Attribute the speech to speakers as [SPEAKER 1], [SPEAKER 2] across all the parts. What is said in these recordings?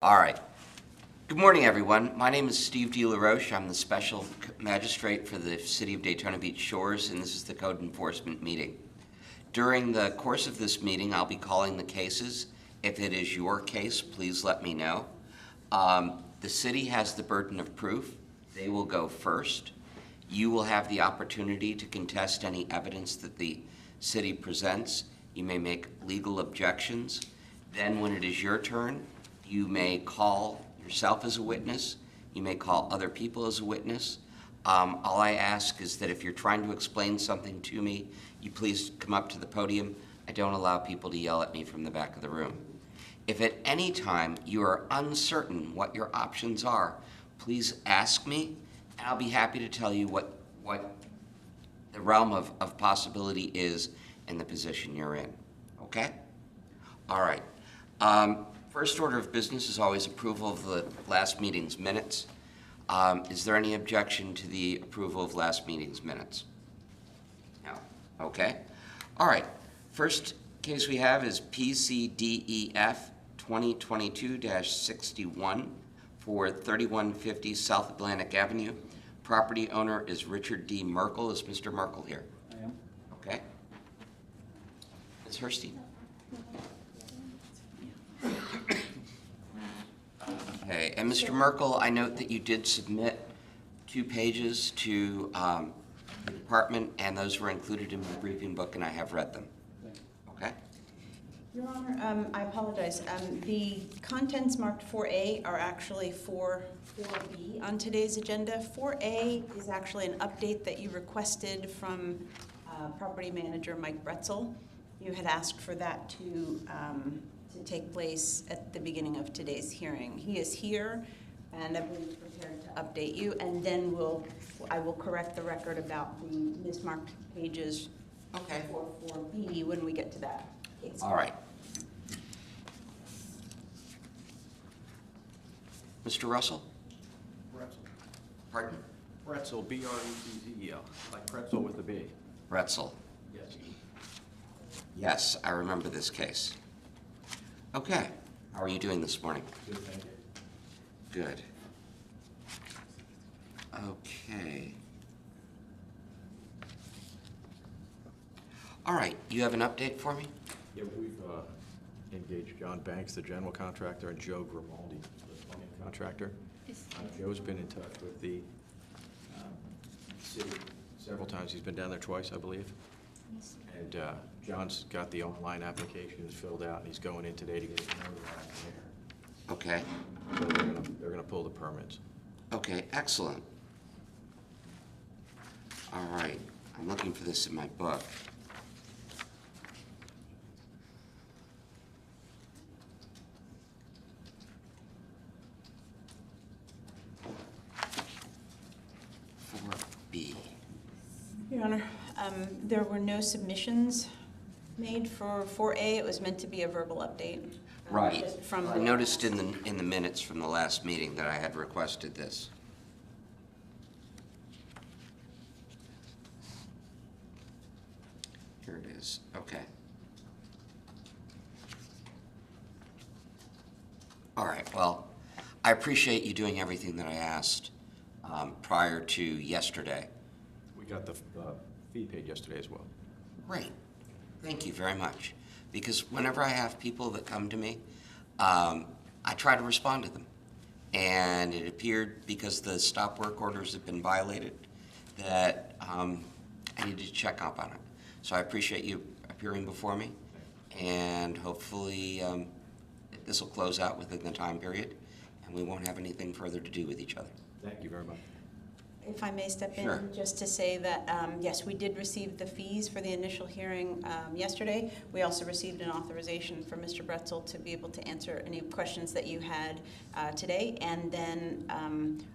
[SPEAKER 1] All right. Good morning, everyone. My name is Steve DeLaRoche. I'm the Special Magistrate for the City of Daytona Beach Shores, and this is the Code Enforcement meeting. During the course of this meeting, I'll be calling the cases. If it is your case, please let me know. The city has the burden of proof. They will go first. You will have the opportunity to contest any evidence that the city presents. You may make legal objections. Then when it is your turn, you may call yourself as a witness. You may call other people as a witness. All I ask is that if you're trying to explain something to me, you please come up to the podium. I don't allow people to yell at me from the back of the room. If at any time you are uncertain what your options are, please ask me, and I'll be happy to tell you what the realm of possibility is in the position you're in. Okay? All right. First order of business is always approval of the last meeting's minutes. Is there any objection to the approval of last meeting's minutes? No. Okay. All right. First case we have is PCDEF 2022-61 for 3150 South Atlantic Avenue. Property owner is Richard D. Merkel. Is Mr. Merkel here?
[SPEAKER 2] I am.
[SPEAKER 1] Okay. Ms. Hurstein? Okay, and Mr. Merkel, I note that you did submit 2 pages to the department, and those were included in my briefing book, and I have read them. Okay?
[SPEAKER 3] Your Honor, I apologize. The contents marked 4A are actually 4B on today's agenda. 4A is actually an update that you requested from property manager Mike Bretzel. You had asked for that to take place at the beginning of today's hearing. He is here, and I believe prepared to update you, and then I will correct the record about the mismarked pages for 4B when we get to that case.
[SPEAKER 1] All right. Mr. Russell?
[SPEAKER 2] Pretzel.
[SPEAKER 1] Pardon?
[SPEAKER 2] Pretzel, B-R-E-T-Z-E-L, like pretzel with a B.
[SPEAKER 1] Bretzel.
[SPEAKER 2] Yes.
[SPEAKER 1] Yes, I remember this case. Okay. How are you doing this morning?
[SPEAKER 2] Good, thank you.
[SPEAKER 1] Good. Okay. All right. You have an update for me?
[SPEAKER 2] Yeah, we've engaged John Banks, the general contractor, and Joe Grimaldi, the plumbing contractor. Joe's been in touch with the city several times. He's been down there twice, I believe. Yes. And John's got the online applications filled out, and he's going in today to get it notarized there.
[SPEAKER 1] Okay.
[SPEAKER 2] So they're gonna pull the permits.
[SPEAKER 1] Okay, excellent. All right. I'm looking for this in my book.
[SPEAKER 3] Your Honor, there were no submissions made for 4A. It was meant to be a verbal update.
[SPEAKER 1] Right.
[SPEAKER 3] From
[SPEAKER 1] I noticed in the minutes from the last meeting that I had requested this. Here it is. Okay. All right. Well, I appreciate you doing everything that I asked prior to yesterday.
[SPEAKER 2] We got the fee paid yesterday as well.
[SPEAKER 1] Great. Thank you very much. Because whenever I have people that come to me, I try to respond to them. And it appeared, because the stop work orders have been violated, that I needed to check up on it. So I appreciate you appearing before me, and hopefully this will close out within the time period, and we won't have anything further to do with each other.
[SPEAKER 2] Thank you very much.
[SPEAKER 3] If I may step in,
[SPEAKER 1] Sure.
[SPEAKER 3] just to say that, yes, we did receive the fees for the initial hearing yesterday. We also received an authorization from Mr. Bretzel to be able to answer any questions that you had today. And then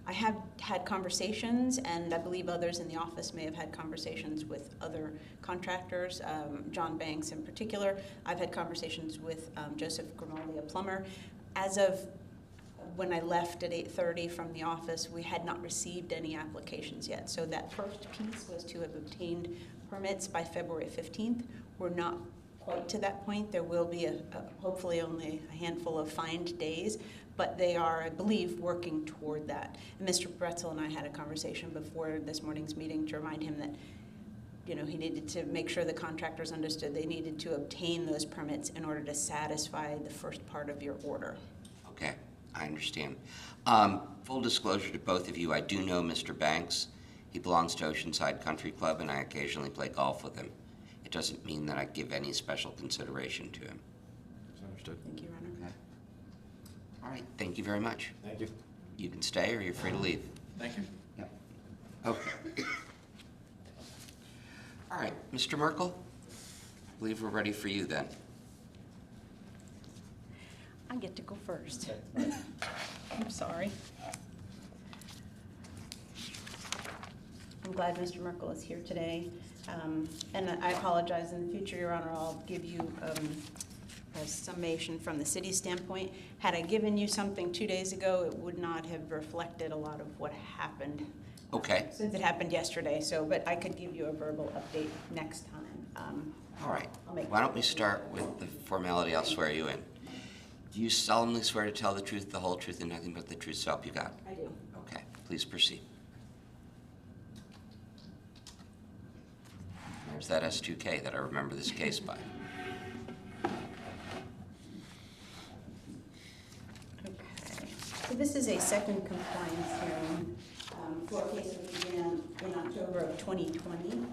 [SPEAKER 3] I have had conversations, and I believe others in the office may have had conversations with other contractors, John Banks in particular. I've had conversations with Joseph Grimaldi, a plumber. As of when I left at 8:30 from the office, we had not received any applications yet. So that first piece was to have obtained permits by February 15th. We're not quite to that point. There will be hopefully only a handful of fined days, but they are, I believe, working toward that. And Mr. Bretzel and I had a conversation before this morning's meeting to remind him that, you know, he needed to make sure the contractors understood they needed to obtain those permits in order to satisfy the first part of your order.
[SPEAKER 1] Okay, I understand. Full disclosure to both of you, I do know Mr. Banks. He belongs to Oceanside Country Club, and I occasionally play golf with him. It doesn't mean that I give any special consideration to him.
[SPEAKER 2] That's understood.
[SPEAKER 3] Thank you, Your Honor.
[SPEAKER 1] Okay. All right, thank you very much.
[SPEAKER 2] Thank you.
[SPEAKER 1] You can stay or you're free to leave.
[SPEAKER 2] Thank you.
[SPEAKER 1] Yep. Okay. All right, Mr. Merkel, I believe we're ready for you then.
[SPEAKER 3] I get to go first. I'm sorry. I'm glad Mr. Merkel is here today. And I apologize in the future, Your Honor, I'll give you a summation from the city's standpoint. Had I given you something 2 days ago, it would not have reflected a lot of what happened.
[SPEAKER 1] Okay.
[SPEAKER 3] Since it happened yesterday, but I could give you a verbal update next time.
[SPEAKER 1] All right.
[SPEAKER 3] I'll make-
[SPEAKER 1] Why don't we start with the formality? I'll swear you in. Do you solemnly swear to tell the truth, the whole truth, and nothing but the truth, so help you God?
[SPEAKER 3] I do.
[SPEAKER 1] Okay, please proceed. There's that S2K that I remember this case by.
[SPEAKER 3] Okay. So this is a second compliance hearing for a case that began in October of 2020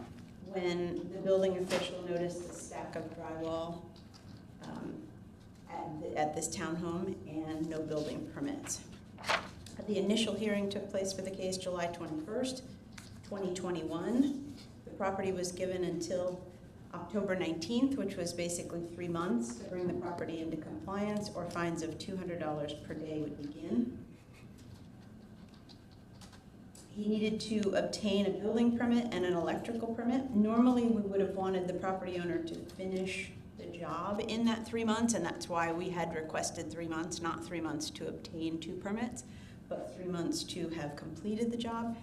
[SPEAKER 3] when the building official noticed a stack of drywall at this townhome and no building permits. The initial hearing took place for the case July 21st, 2021. The property was given until October 19th, which was basically 3 months to bring the property into compliance, or fines of $200 per day would begin. He needed to obtain a building permit and an electrical permit. Normally, we would have wanted the property owner to finish the job in that 3 months, and that's why we had requested 3 months, not 3 months to obtain 2 permits, but 3 months to have completed the job.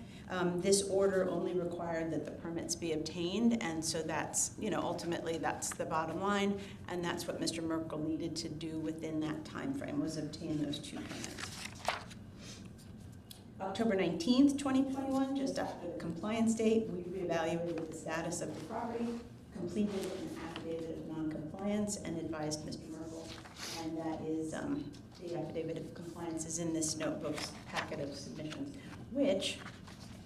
[SPEAKER 3] This order only required that the permits be obtained, and so that's, you know, ultimately that's the bottom line, and that's what Mr. Merkel needed to do within that time frame, was obtain those 2 permits. October 19th, 2021, just after the compliance date, we reevaluated the status of the property, completed an affidavit of non-compliance, and advised Mr. Merkel, and that is, the affidavit of compliance is in this notebook's packet of submissions, which,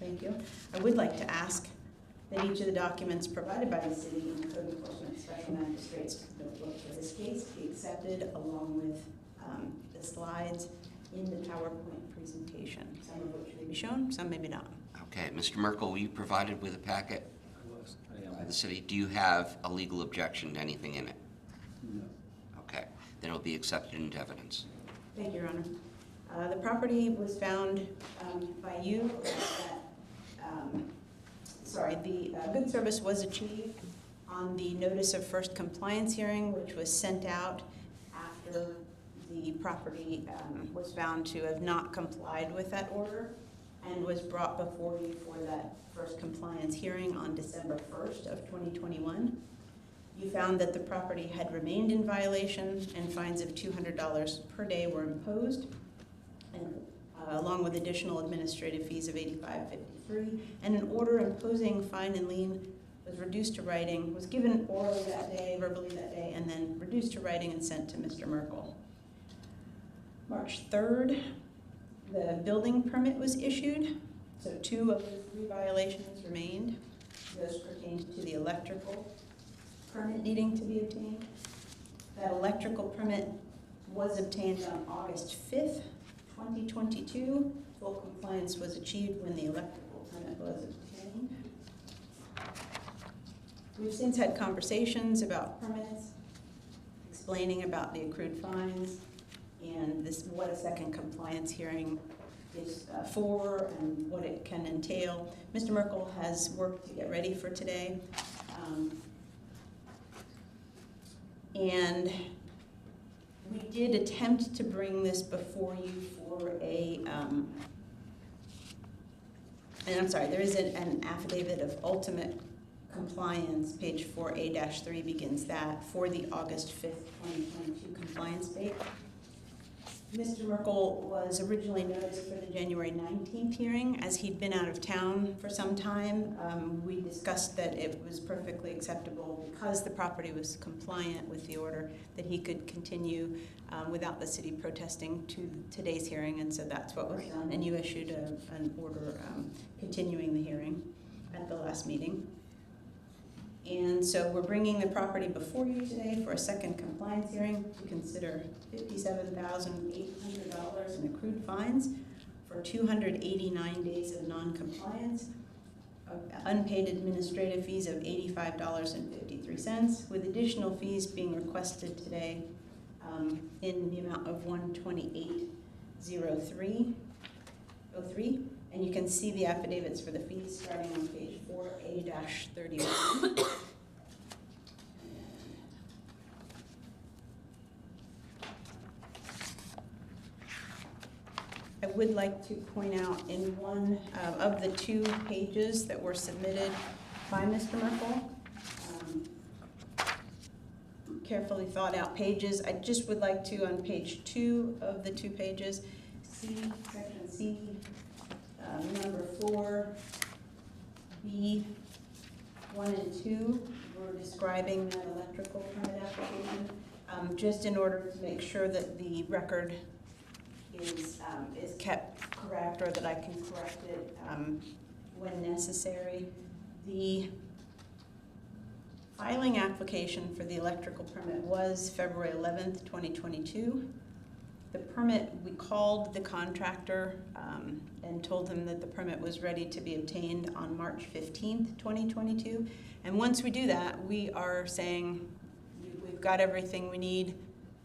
[SPEAKER 3] thank you, I would like to ask that each of the documents provided by the city in the Code Enforcement Special Magistrate's notebook for this case be accepted along with the slides in the PowerPoint presentation, some of which may be shown, some maybe not.
[SPEAKER 1] Okay, Mr. Merkel, were you provided with a packet
[SPEAKER 4] I
[SPEAKER 1] by
[SPEAKER 4] am.
[SPEAKER 1] the city? Do you have a legal objection to anything in it?
[SPEAKER 4] No.
[SPEAKER 1] Okay, then it'll be accepted into evidence.
[SPEAKER 3] Thank you, Your Honor. The property was found by you the good service was achieved on the notice of first compliance hearing, which was sent out after the property was found to have not complied with that order and was brought before you for that first compliance hearing on December 1st of 2021. You found that the property had remained in violation and fines of $200 per day were imposed, and along with additional administrative fees of $85.53, and an order imposing fine and lien was reduced to writing, was given orally that day, verbally that day, and then reduced to writing and sent to Mr. Merkel. March 3rd, the building permit was issued, so 2 of the 3 violations remained. Those pertained to the electrical permit needing to be obtained. That electrical permit was obtained on August 5th, 2022. Full compliance was achieved when the electrical permit was obtained. We've since had conversations about permits, explaining about the accrued fines and what a second compliance hearing is for and what it can entail. Mr. Merkel has worked to get ready for today. And we did attempt to bring this before you for there is an affidavit of ultimate compliance, page 4A-3 begins that, for the August 5th, 2022 compliance date. Mr. Merkel was originally noticed for the January 19th hearing. As he'd been out of town for some time, we discussed that it was perfectly acceptable because the property was compliant with the order that he could continue without the city protesting to today's hearing, and so that's what was done. And you issued an order continuing the hearing at the last meeting. And so we're bringing the property before you today for a second compliance hearing to consider $57,800 in accrued fines for 289 days of non-compliance, unpaid administrative fees of $85.53, with additional fees being requested today in the amount of $128.03. And you can see the affidavits for the fees starting on page 4A-31. I would like to point out in one of the 2 pages that were submitted by Mr. Merkel, carefully thought out pages. I just would like to, on page 2 of the 2 pages, section C, number 4, B, 1 and 2, we're describing that electrical permit application, just in order to make sure that the record is kept correct, or that I can correct it when necessary. The filing application for the electrical permit was February 11th, 2022. The permit, we called the contractor and told him that the permit was ready to be obtained on March 15th, 2022. And once we do that, we are saying we've got everything we need.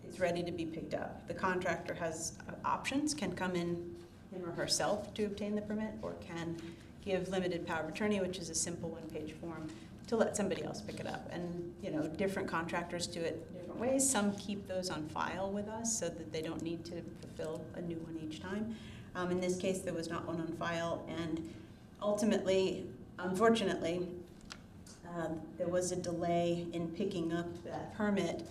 [SPEAKER 3] It's ready to be picked up. The contractor has options, can come in him or herself to obtain the permit, or can give limited power of attorney, which is a simple 1-page form, to let somebody else pick it up. And different contractors do it different ways. Some keep those on file with us so that they don't need to fulfill a new one each time. In this case, there was not one on file, and ultimately, unfortunately, there was a delay in picking up that permit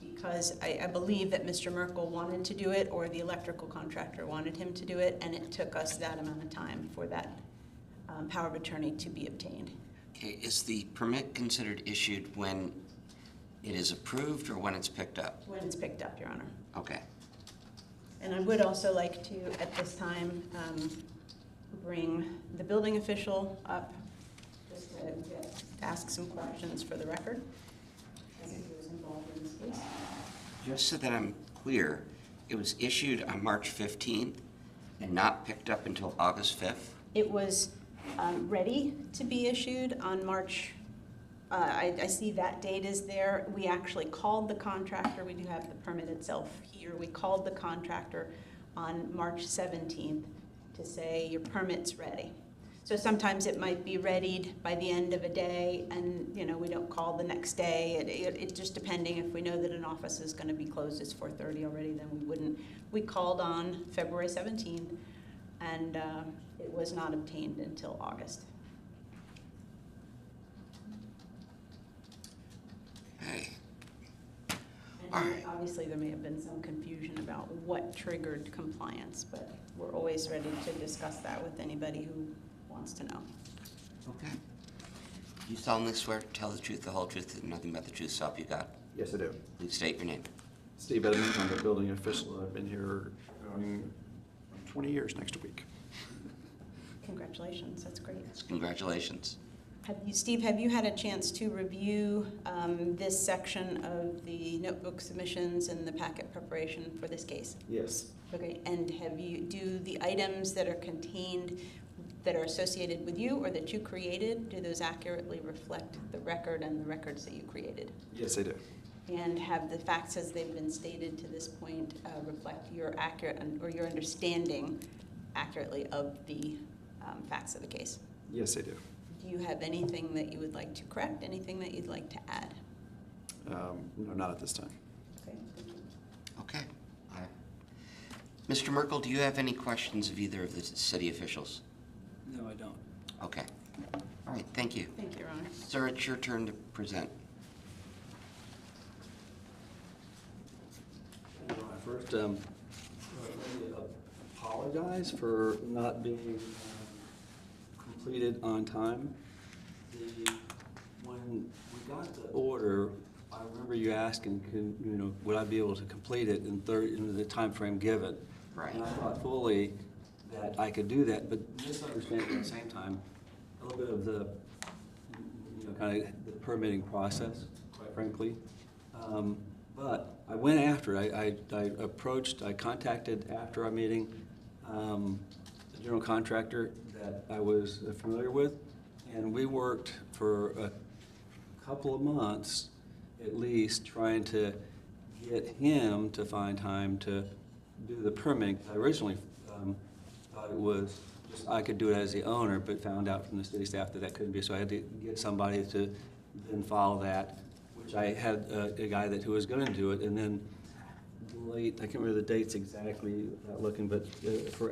[SPEAKER 3] because I believe that Mr. Merkel wanted to do it, or the electrical contractor wanted him to do it, and it took us that amount of time for that power of attorney to be obtained.
[SPEAKER 1] Okay, is the permit considered issued when it is approved or when it's picked up?
[SPEAKER 3] When it's picked up, Your Honor.
[SPEAKER 1] Okay.
[SPEAKER 3] And I would also like to, at this time, bring the building official up just to ask some questions for the record, as he was involved in this case.
[SPEAKER 1] Just so that I'm clear, it was issued on March 15th and not picked up until August 5th?
[SPEAKER 3] It was ready to be issued on March, I see that date is there. We actually called the contractor. We do have the permit itself here. We called the contractor on March 17th to say your permit's ready. So sometimes it might be readied by the end of a day, and we don't call the next day. It just depending. If we know that an office is going to be closed, it's 4:30 already, then we wouldn't. We called on February 17th, and it was not obtained until August.
[SPEAKER 1] Okay.
[SPEAKER 3] And
[SPEAKER 1] All right.
[SPEAKER 3] obviously there may have been some confusion about what triggered compliance, but we're always ready to discuss that with anybody who wants to know.
[SPEAKER 1] Okay. You solemnly swear to tell the truth, the whole truth, and nothing but the truth, so help you God?
[SPEAKER 5] Yes, I do.
[SPEAKER 1] Please state your name.
[SPEAKER 5] Steve Edmonds, I'm the building official. I've been here going 20 years next week.
[SPEAKER 3] Congratulations, that's great.
[SPEAKER 1] Congratulations.
[SPEAKER 3] Steve, have you had a chance to review this section of the notebook submissions and the packet preparation for this case?
[SPEAKER 5] Yes.
[SPEAKER 3] Okay, and do the items that are contained, that are associated with you or that you created, do those accurately reflect the record and the records that you created?
[SPEAKER 5] Yes, I do.
[SPEAKER 3] And have the facts as they've been stated to this point reflect your accurate or your understanding accurately of the facts of the case?
[SPEAKER 5] Yes, I do.
[SPEAKER 3] Do you have anything that you would like to correct, anything that you'd like to add?
[SPEAKER 5] No, not at this time.
[SPEAKER 3] Okay, thank you.
[SPEAKER 1] Okay. Mr. Merkel, do you have any questions of either of the city officials?
[SPEAKER 4] No, I don't.
[SPEAKER 1] Okay. All right, thank you.
[SPEAKER 3] Thank you, Your Honor.
[SPEAKER 1] Sir, it's your turn to present.
[SPEAKER 4] First, let me apologize for not being completed on time. When we got the order, I remember you asking, would I be able to complete it in the time frame given?
[SPEAKER 1] Right.
[SPEAKER 4] And I thought fully that I could do that, but misunderstanding at the same time a little bit of the, kind of the permitting process, quite frankly. But I went after it. I contacted after our meeting, the general contractor that I was familiar with, and we worked for a couple of months at least trying to get him to find time to do the permitting. I originally thought it was just I could do it as the owner, but found out from the city staff that couldn't be, so I had to get somebody to then follow that, which I had a guy who was going to do it, and then late, I can't remember the dates exactly without looking, but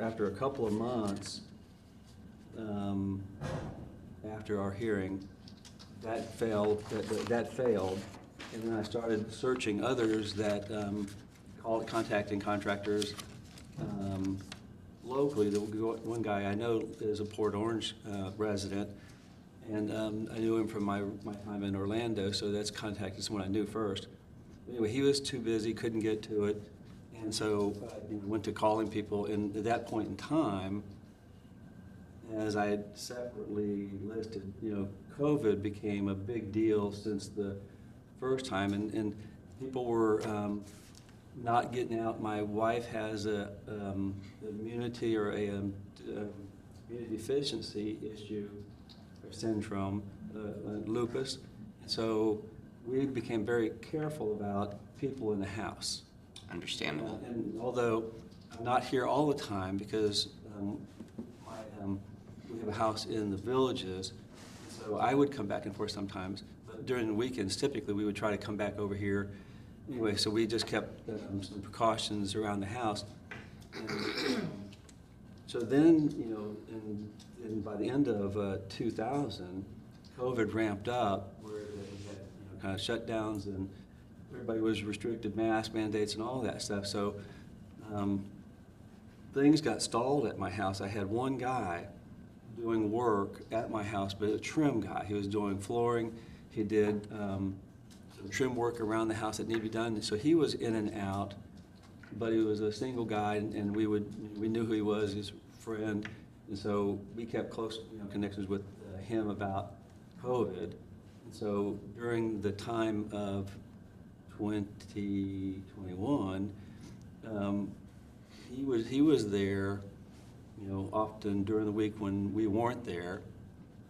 [SPEAKER 4] after a couple of months after our hearing, that failed, and then I started searching others that contacting contractors locally. The one guy I know is a Port Orange resident, and I knew him from my time in Orlando, so that's contacted someone I knew first. Anyway, he was too busy, couldn't get to it, and so went to calling people, and at that point in time, as I had separately listed, COVID became a big deal since the first time, and people were not getting out. My wife has a immunity or a immunity deficiency issue or syndrome, lupus, so we became very careful about people in the house.
[SPEAKER 1] Understandable.
[SPEAKER 4] And although I'm not here all the time because we have a house in the Villages, so I would come back and forth sometimes. But during the weekends, typically we would try to come back over here. Anyway, so we just kept some precautions around the house. And, so then, and by the end of 2000, COVID ramped up where they had kind of shutdowns and everybody was restricted, mask mandates and all that stuff. So things got stalled at my house. I had one guy doing work at my house, but a trim guy. He was doing flooring. He did some trim work around the house that needed to be done. So he was in and out, but he was a single guy, and we knew who he was, his friend, and so we kept close connections with him about COVID. And so during the time of 2021, he was there, often during the week when we weren't there,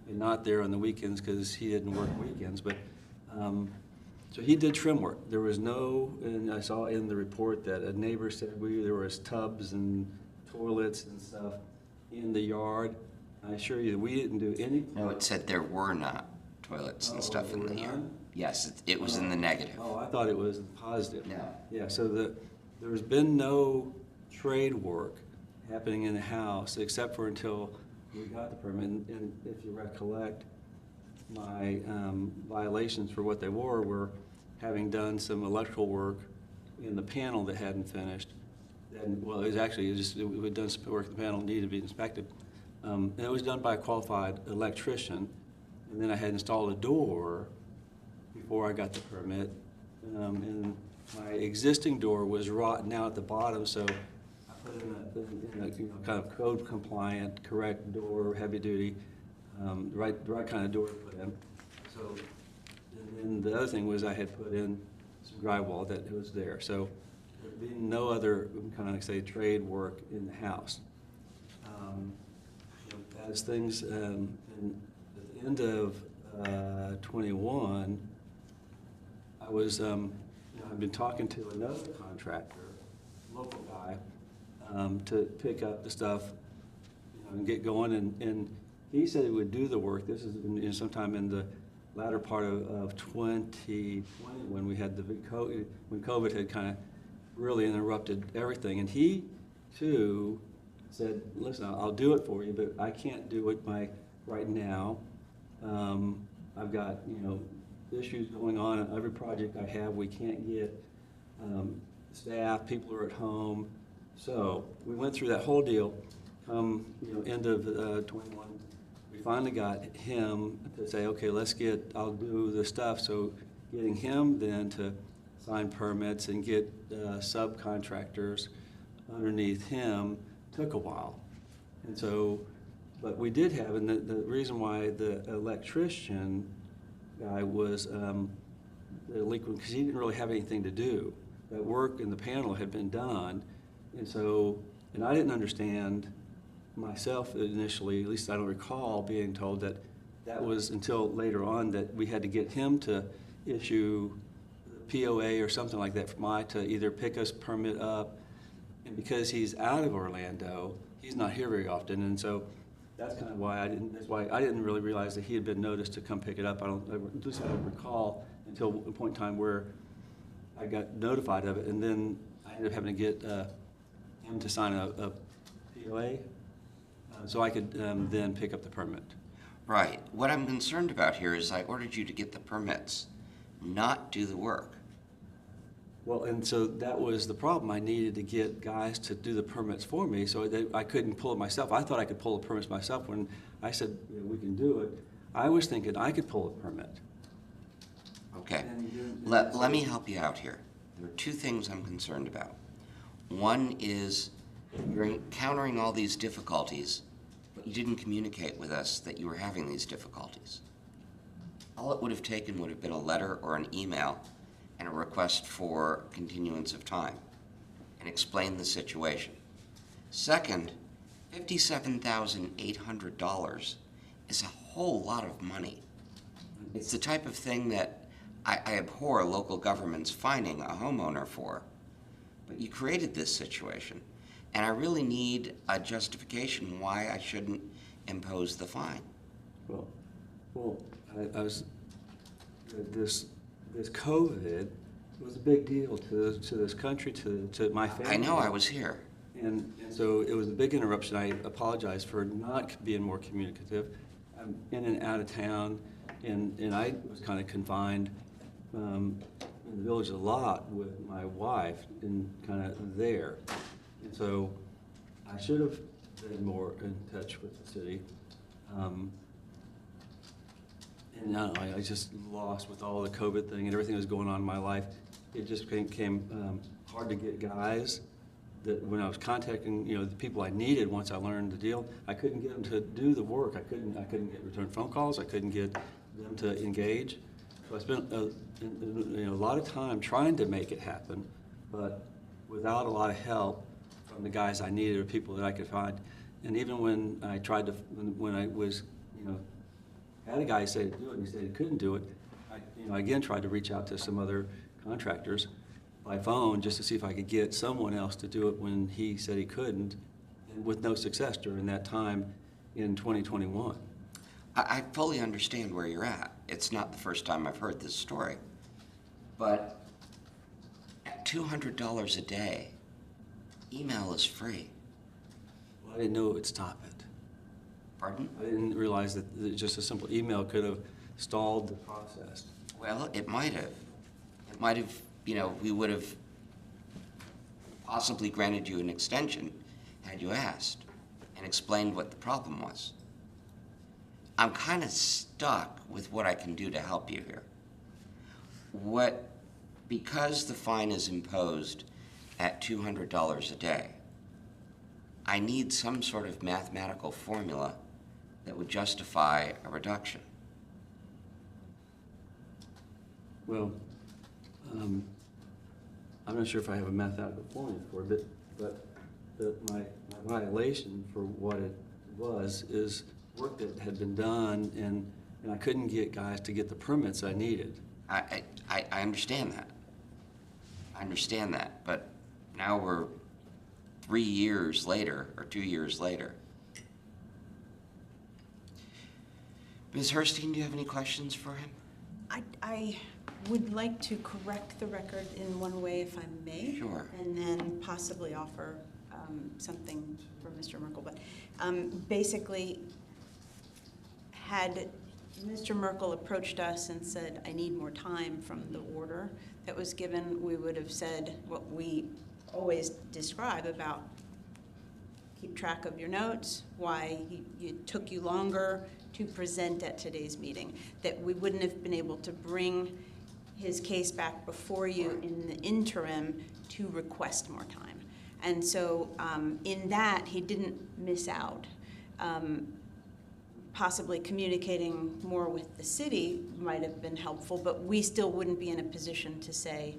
[SPEAKER 4] and not there on the weekends because he didn't work weekends. But so he did trim work. There was no, and I saw in the report that a neighbor said there was tubs and toilets and stuff in the yard. I assure you that we didn't do any.
[SPEAKER 1] No, it said there were not toilets and stuff in the yard. Yes, it was in the negative.
[SPEAKER 4] Oh, I thought it was positive.
[SPEAKER 1] No.
[SPEAKER 4] Yeah, so there's been no trade work happening in the house except for until we got the permit. And if you recollect, my violations for what they were having done some electrical work in the panel that hadn't finished. And well, we'd done some work in the panel, needed to be inspected. And it was done by a qualified electrician. And then I had installed a door before I got the permit. And my existing door was rotten out at the bottom, so I put in a kind of code compliant, correct door, heavy duty, the right kind of door to put in. So, and then the other thing was I had put in some drywall that was there. So there'd been no other kind of say trade work in the house. As things, at the end of 21, I was, I've been talking to another contractor, local guy, to pick up the stuff, and get going. And he said he would do the work. This is sometime in the latter part of 2020 when we had when COVID had kind of really interrupted everything. And he too said, "Listen, I'll do it for you, but I can't do it right now. I've got issues going on every project I have. We can't get staff, people are at home. So we went through that whole deal. End of 21, we finally got him to say, okay, I'll do the stuff. So getting him then to sign permits and get subcontractors underneath him took a while. And so, but we did have, and the reason why the electrician guy was delinquent, because he didn't really have anything to do. That work in the panel had been done, and so, and I didn't understand myself initially, at least I don't recall being told that that was until later on that we had to get him to issue POA or something like that to either pick us permit up, and because he's out of Orlando, he's not here very often, and so that's kind of why I didn't really realize that he had been noticed to come pick it up. At least I don't recall until a point in time where I got notified of it, and then I ended up having to get him to sign a POA so I could then pick up the permit.
[SPEAKER 1] Right. What I'm concerned about here is I ordered you to get the permits, not do the work.
[SPEAKER 4] Well, and so that was the problem. I needed to get guys to do the permits for me, so that I couldn't pull it myself. I thought I could pull the permits myself. When I said, we can do it, I was thinking I could pull a permit.
[SPEAKER 1] Okay. Let me help you out here. There are two things I'm concerned about. One is you're encountering all these difficulties, but you didn't communicate with us that you were having these difficulties. All it would have taken would have been a letter or an email and a request for continuance of time, and explain the situation. Second, $57,800 is a whole lot of money. It's the type of thing that I abhor local governments finding a homeowner for. But you created this situation, and I really need a justification why I shouldn't impose the fine.
[SPEAKER 4] Well, I was this COVID was a big deal to this country, to my family.
[SPEAKER 1] I know, I was here.
[SPEAKER 4] And so it was a big interruption. I apologize for not being more communicative. I'm in and out of town, and I was kind of confined in the village a lot with my wife and kind of there. And so I should have been more in touch with the city. And I just lost with all the COVID thing and everything that was going on in my life. It just became hard to get guys that when I was contacting, the people I needed once I learned the deal, I couldn't get them to do the work. I couldn't get return phone calls. I couldn't get them to engage. So I spent a lot of time trying to make it happen, but without a lot of help from the guys I needed or people that I could find. And even when I tried to, when I was, had a guy say to do it and he said he couldn't do it, I again tried to reach out to some other contractors by phone just to see if I could get someone else to do it when he said he couldn't, and with no success during that time in 2021.
[SPEAKER 1] I fully understand where you're at. It's not the first time I've heard this story. But at $200 a day, email is free.
[SPEAKER 4] Well, I didn't know it would stop it.
[SPEAKER 1] Pardon?
[SPEAKER 4] I didn't realize that just a simple email could have stalled the process.
[SPEAKER 1] Well, it might have. It might have, we would have possibly granted you an extension had you asked and explained what the problem was. I'm kind of stuck with what I can do to help you here. Because the fine is imposed at $200 a day, I need some sort of mathematical formula that would justify a reduction.
[SPEAKER 4] Well, I'm not sure if I have a mathematical formula for it, but my violation for what it was is work that had been done, and I couldn't get guys to get the permits I needed.
[SPEAKER 1] I understand that. I understand that, but now we're 3 years later, or 2 years later. Ms. Herstein, do you have any questions for him?
[SPEAKER 3] I would like to correct the record in one way, if I may.
[SPEAKER 1] Sure.
[SPEAKER 3] And then possibly offer something for Mr. Merkel. But basically, had Mr. Merkel approached us and said, I need more time from the order that was given, we would have said what we always describe about keep track of your notes, why it took you longer to present at today's meeting, that we wouldn't have been able to bring his case back before you in the interim to request more time. And so in that, he didn't miss out. Possibly communicating more with the city might have been helpful, but we still wouldn't be in a position to say,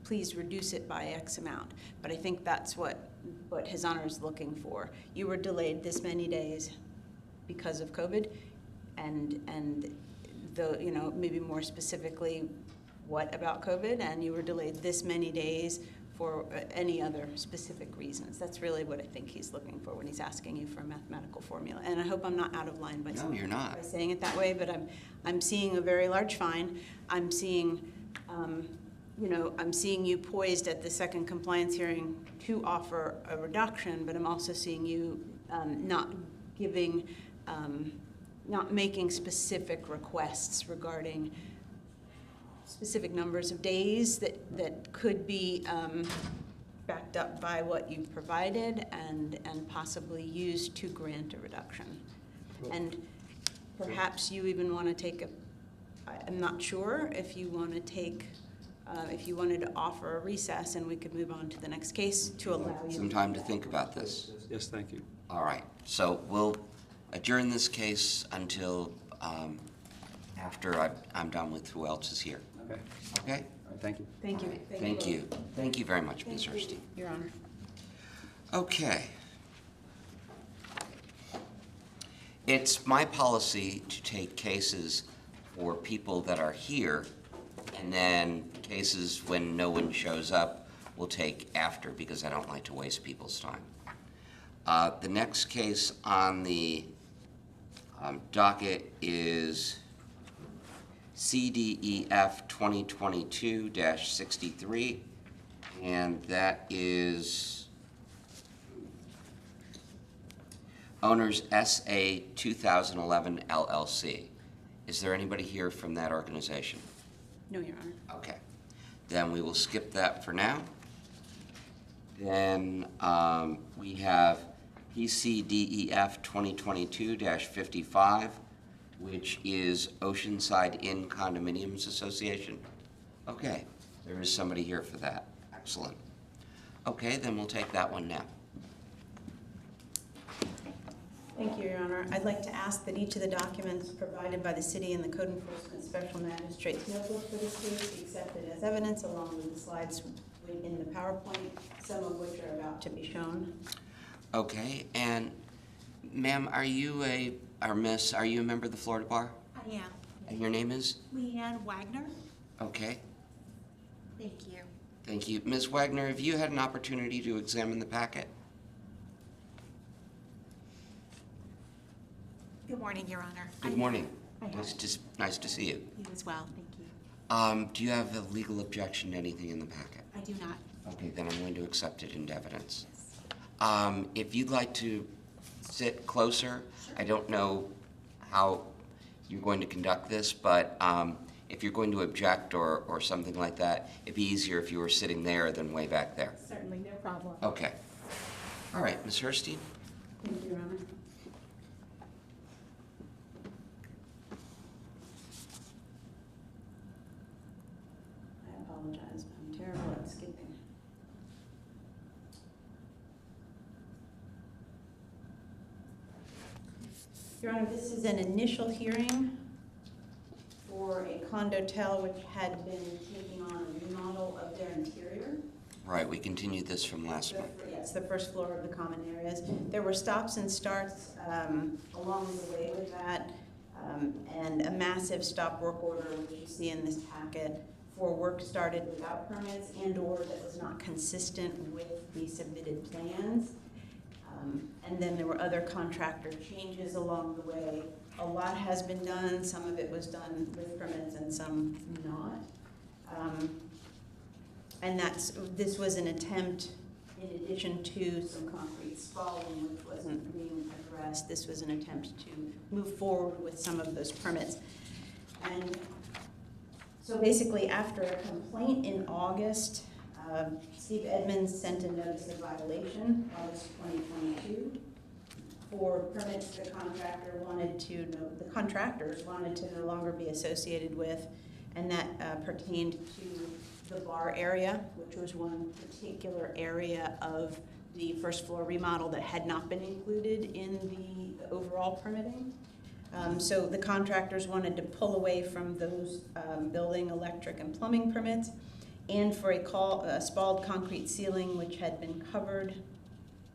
[SPEAKER 3] please reduce it by X amount. But I think that's what His Honor is looking for. You were delayed this many days because of COVID, and the, you know, maybe more specifically, what about COVID? And you were delayed this many days for any other specific reasons. That's really what I think he's looking for when he's asking you for a mathematical formula. And I hope I'm not out of line by
[SPEAKER 1] No, you're not.
[SPEAKER 3] by saying it that way, but I'm seeing a very large fine. I'm seeing, you know, I'm seeing you poised at the second compliance hearing to offer a reduction, but I'm also seeing you not giving, not making specific requests regarding specific numbers of days that could be backed up by what you've provided and possibly used to grant a reduction. And perhaps you even want to take I'm not sure if you want to take, if you wanted to offer a recess and we could move on to the next case to allow you.
[SPEAKER 1] Some time to think about this.
[SPEAKER 4] Yes, thank you.
[SPEAKER 1] All right, so we'll adjourn this case until after I'm done with who else is here.
[SPEAKER 4] Okay,
[SPEAKER 1] Okay?
[SPEAKER 4] all right, thank you.
[SPEAKER 3] Thank you.
[SPEAKER 1] Thank you. Thank you very much, Ms.
[SPEAKER 3] Thank you,
[SPEAKER 1] Hurstein.
[SPEAKER 3] Your Honor.
[SPEAKER 1] Okay. It's my policy to take cases for people that are here, and then cases when no one shows up we'll take after, because I don't like to waste people's time. The next case on the docket is CDEF 2022-63, and that is owners SA 2011 LLC. Is there anybody here from that organization?
[SPEAKER 3] No, Your Honor.
[SPEAKER 1] Okay. Then we will skip that for now. Then we have PCDEF 2022-55, which is Oceanside Inn Condominiums Association. Okay, there is somebody here for that. Excellent. Okay, then we'll take that one now.
[SPEAKER 3] Thank you, Your Honor. I'd like to ask that each of the documents provided by the city and the Code Enforcement Special Magistrate's notebook for this case be accepted as evidence, along with the slides in the PowerPoint, some of which are about to be shown.
[SPEAKER 1] Okay, and ma'am, are you a member of the Florida Bar?
[SPEAKER 6] I am.
[SPEAKER 1] And your name is?
[SPEAKER 6] Leanne Wagner.
[SPEAKER 1] Okay,
[SPEAKER 6] Thank you.
[SPEAKER 1] thank you. Ms. Wagner, have you had an opportunity to examine the packet?
[SPEAKER 6] Good morning, Your Honor.
[SPEAKER 1] Good morning.
[SPEAKER 6] I have.
[SPEAKER 1] Nice to see you.
[SPEAKER 6] You as well, thank you.
[SPEAKER 1] Do you have a legal objection to anything in the packet?
[SPEAKER 6] I do not.
[SPEAKER 1] Okay, then I'm going to accept it into evidence. If you'd like to sit closer, I don't know how you're going to conduct this, but if you're going to object or something like that, it'd be easier if you were sitting there than way back there.
[SPEAKER 6] Certainly, no problem.
[SPEAKER 1] Okay. All right, Ms. Hurstein?
[SPEAKER 3] Thank you, Your Honor. I apologize, I'm terrible at skipping. Your Honor, this is an initial hearing for a condotel which had been taking on a remodel of their interior.
[SPEAKER 1] Right, we continued this from last month.
[SPEAKER 3] Yes, the first floor of the common areas. There were stops and starts along the way with that, and a massive stop work order, which you see in this packet, for work started without permits and/or that was not consistent with the submitted plans. And then there were other contractor changes along the way. A lot has been done. Some of it was done with permits and some not. And this was an attempt, in addition to some concrete spalling, which wasn't being addressed, request. This was an attempt to move forward with some of those permits. And so basically, after a complaint in August, Steve Edmonds sent a notice of violation, August 2022, for permits the contractors wanted to no longer be associated with, and that pertained to the bar area, which was one particular area of the first floor remodel that had not been included in the overall permitting. So the contractors wanted to pull away from those building, electric, and plumbing permits, and for a spalled concrete ceiling which had been covered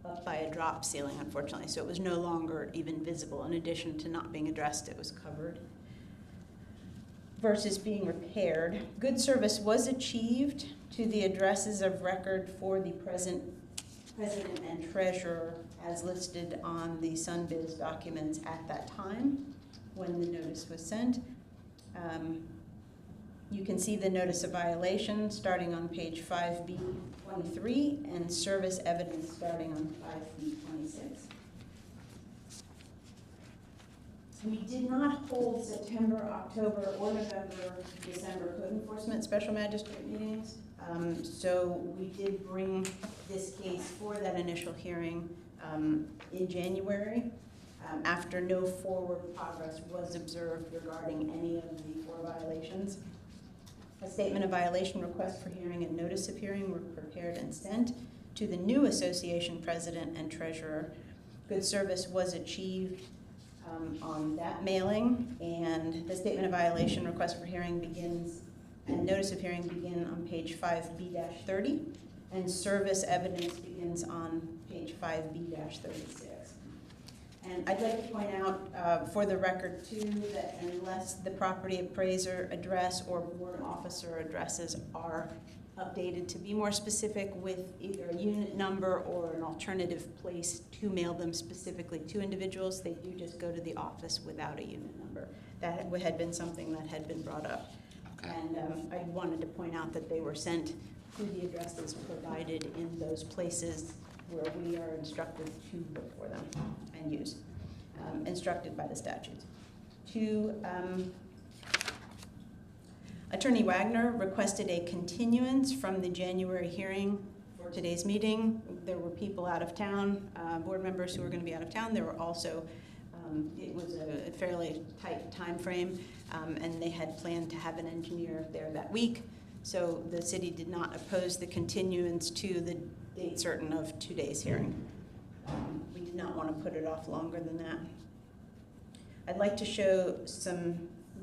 [SPEAKER 3] up by a drop ceiling, unfortunately, so it was no longer even visible. In addition to not being addressed, it was covered versus being repaired. Good service was achieved to the addresses of record for the president and treasurer as listed on the Sunbiz documents at that time when the notice was sent. You can see the notice of violation starting on page 5B23 and service evidence starting on 5B26. We did not hold September, October, or November, December code enforcement special magistrate meetings. So we did bring this case for that initial hearing in January after no forward progress was observed regarding any of the 4 violations. A statement of violation, request for hearing, and notice of hearing were prepared and sent to the new association president and treasurer. Good service was achieved on that mailing, and the statement of violation, request for hearing begins, and notice of hearing begin on page 5B-30, and service evidence begins on page 5B-36. And I'd like to point out for the record too that unless the property appraiser address or board officer addresses are updated to be more specific with either a unit number or an alternative place to mail them specifically to individuals, they do just go to the office without a unit number. That had been something that had been brought up.
[SPEAKER 1] Okay.
[SPEAKER 3] And I wanted to point out that they were sent to the addresses provided in those places where we are instructed to look for them and use, instructed by the statutes. Attorney Wagner requested a continuance from the January hearing for today's meeting. There were people out of town, board members who were going to be out of town. There were also, it was a fairly tight time frame, and they had planned to have an engineer there that week. So the city did not oppose the continuance to the date certain of today's hearing. We did not want to put it off longer than that. I'd like to show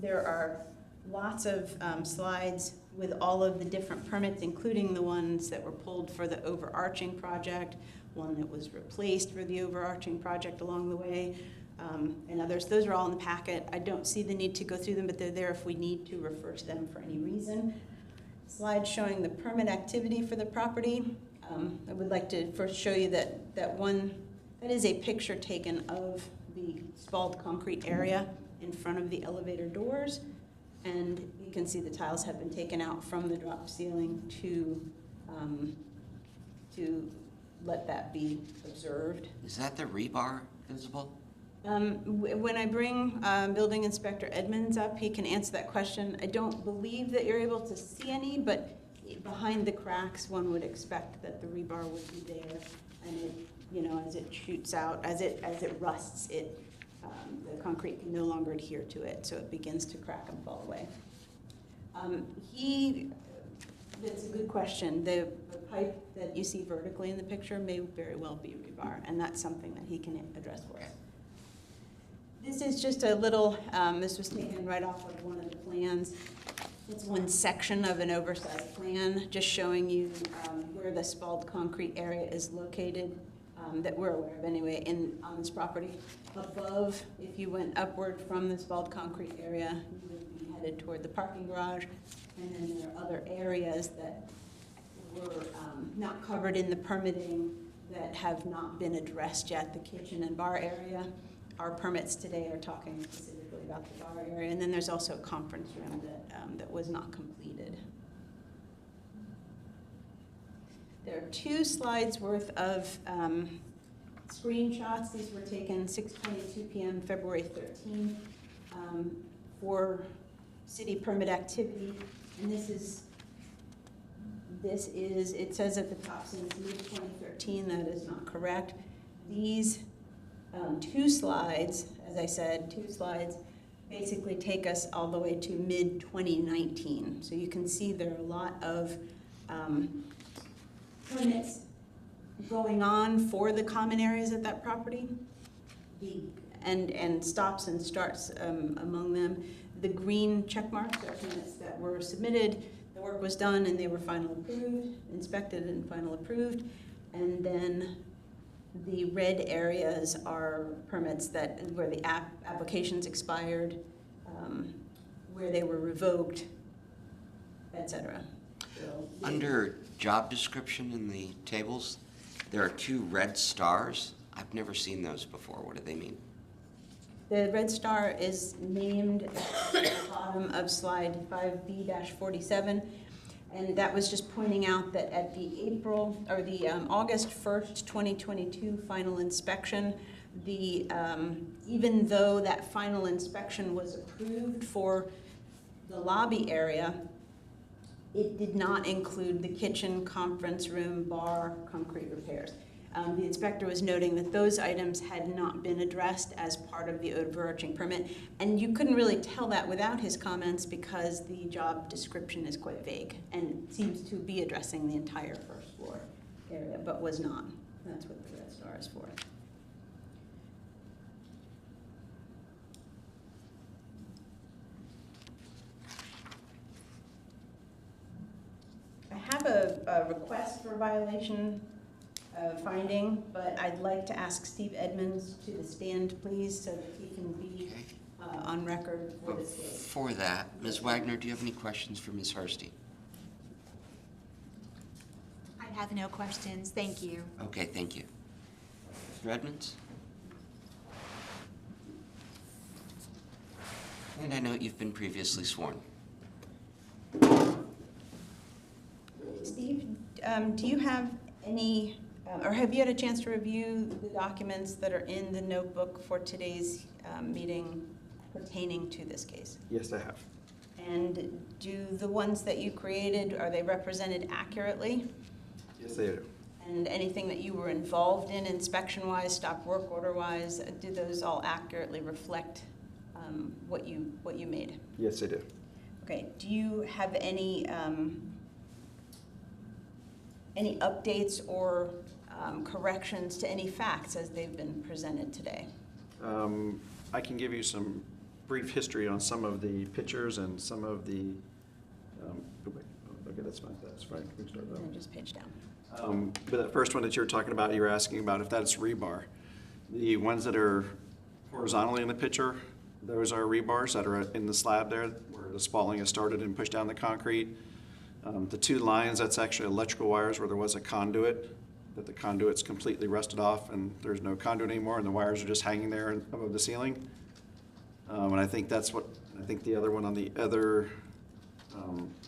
[SPEAKER 3] there are lots of slides with all of the different permits, including the ones that were pulled for the overarching project, one that was replaced for the overarching project along the way, and others. Those are all in the packet. I don't see the need to go through them, but they're there if we need to refer to them for any reason. Slide showing the permit activity for the property. I would like to first show you that is a picture taken of the spalled concrete area in front of the elevator doors, and you can see the tiles have been taken out from the drop ceiling to let that be observed.
[SPEAKER 1] Is that the rebar visible?
[SPEAKER 3] When I bring Building Inspector Edmonds up, he can answer that question. I don't believe that you're able to see any, but behind the cracks, one would expect that the rebar would be there, and it, you know, as it shoots out, as it rusts, the concrete can no longer adhere to it, so it begins to crack and fall away. That's a good question. The pipe that you see vertically in the picture may very well be rebar, and that's something that he can address for us. This is just a little, this was taken right off of one of the plans. It's one section of an oversized plan, just showing you where the spalled concrete area is located, that we're aware of anyway, on this property. Above, if you went upward from the spalled concrete area, you would be headed toward the parking garage. And then there are other areas that were not covered in the permitting that have not been addressed yet, the kitchen and bar area. Our permits today are talking specifically about the bar area, and then there's also a conference room that was not completed. There are 2 slides worth of screenshots. These were taken 6:22 p.m. February 13th for city permit activity. And this is, it says at the top since mid-2013, that is not correct. These 2 slides, as I said, 2 slides basically take us all the way to mid-2019. So you can see there are a lot of permits going on for the common areas at that property, and stops and starts among them. The green check marks are permits that were submitted, the work was done, and they were final approved, inspected and final approved. And then the red areas are permits that where the applications expired, where they were revoked, etc. So,
[SPEAKER 1] Under job description in the tables, there are 2 red stars. I've never seen those before. What do they mean?
[SPEAKER 3] the red star is named at the bottom of slide 5B-47. And that was just pointing out that at the August 1st, 2022 final inspection, even though that final inspection was approved for the lobby area, it did not include the kitchen, conference room, bar, concrete repairs. The inspector was noting that those items had not been addressed as part of the overarching permit, and you couldn't really tell that without his comments because the job description is quite vague and seems to be addressing the entire first floor area, but was not. That's what the red star is for. I have a request for violation finding, but I'd like to ask Steve Edmonds to the stand, please, so that he can be on record for this case.
[SPEAKER 1] For that, Ms. Wagner, do you have any questions for Ms. Hursti?
[SPEAKER 6] I have no questions, thank you.
[SPEAKER 1] Okay, thank you. Mr. Edmonds? And I know you've been previously sworn.
[SPEAKER 3] Steve, do you have any, or have you had a chance to review the documents that are in the notebook for today's meeting pertaining to this case?
[SPEAKER 5] Yes, I have.
[SPEAKER 3] And do the ones that you created, are they represented accurately?
[SPEAKER 5] Yes, they do.
[SPEAKER 3] And anything that you were involved in inspection-wise, stop work order-wise, do those all accurately reflect what you made?
[SPEAKER 5] Yes, they do.
[SPEAKER 3] Okay, do you have any updates or corrections to any facts as they've been presented today?
[SPEAKER 5] I can give you some brief history on some of the pictures and some of the, okay, that's fine, we can start that
[SPEAKER 3] And
[SPEAKER 5] one.
[SPEAKER 3] just page down.
[SPEAKER 5] But that first one that you were talking about, you were asking about if that's rebar. The ones that are horizontally in the picture, those are rebars that are in the slab there where the spalling has started and pushed down the concrete. The 2 lines, that's actually electrical wires where there was a conduit, but the conduit's completely rusted off and there's no conduit anymore and the wires are just hanging there above the ceiling. And I think that's what, I think the other one on the other,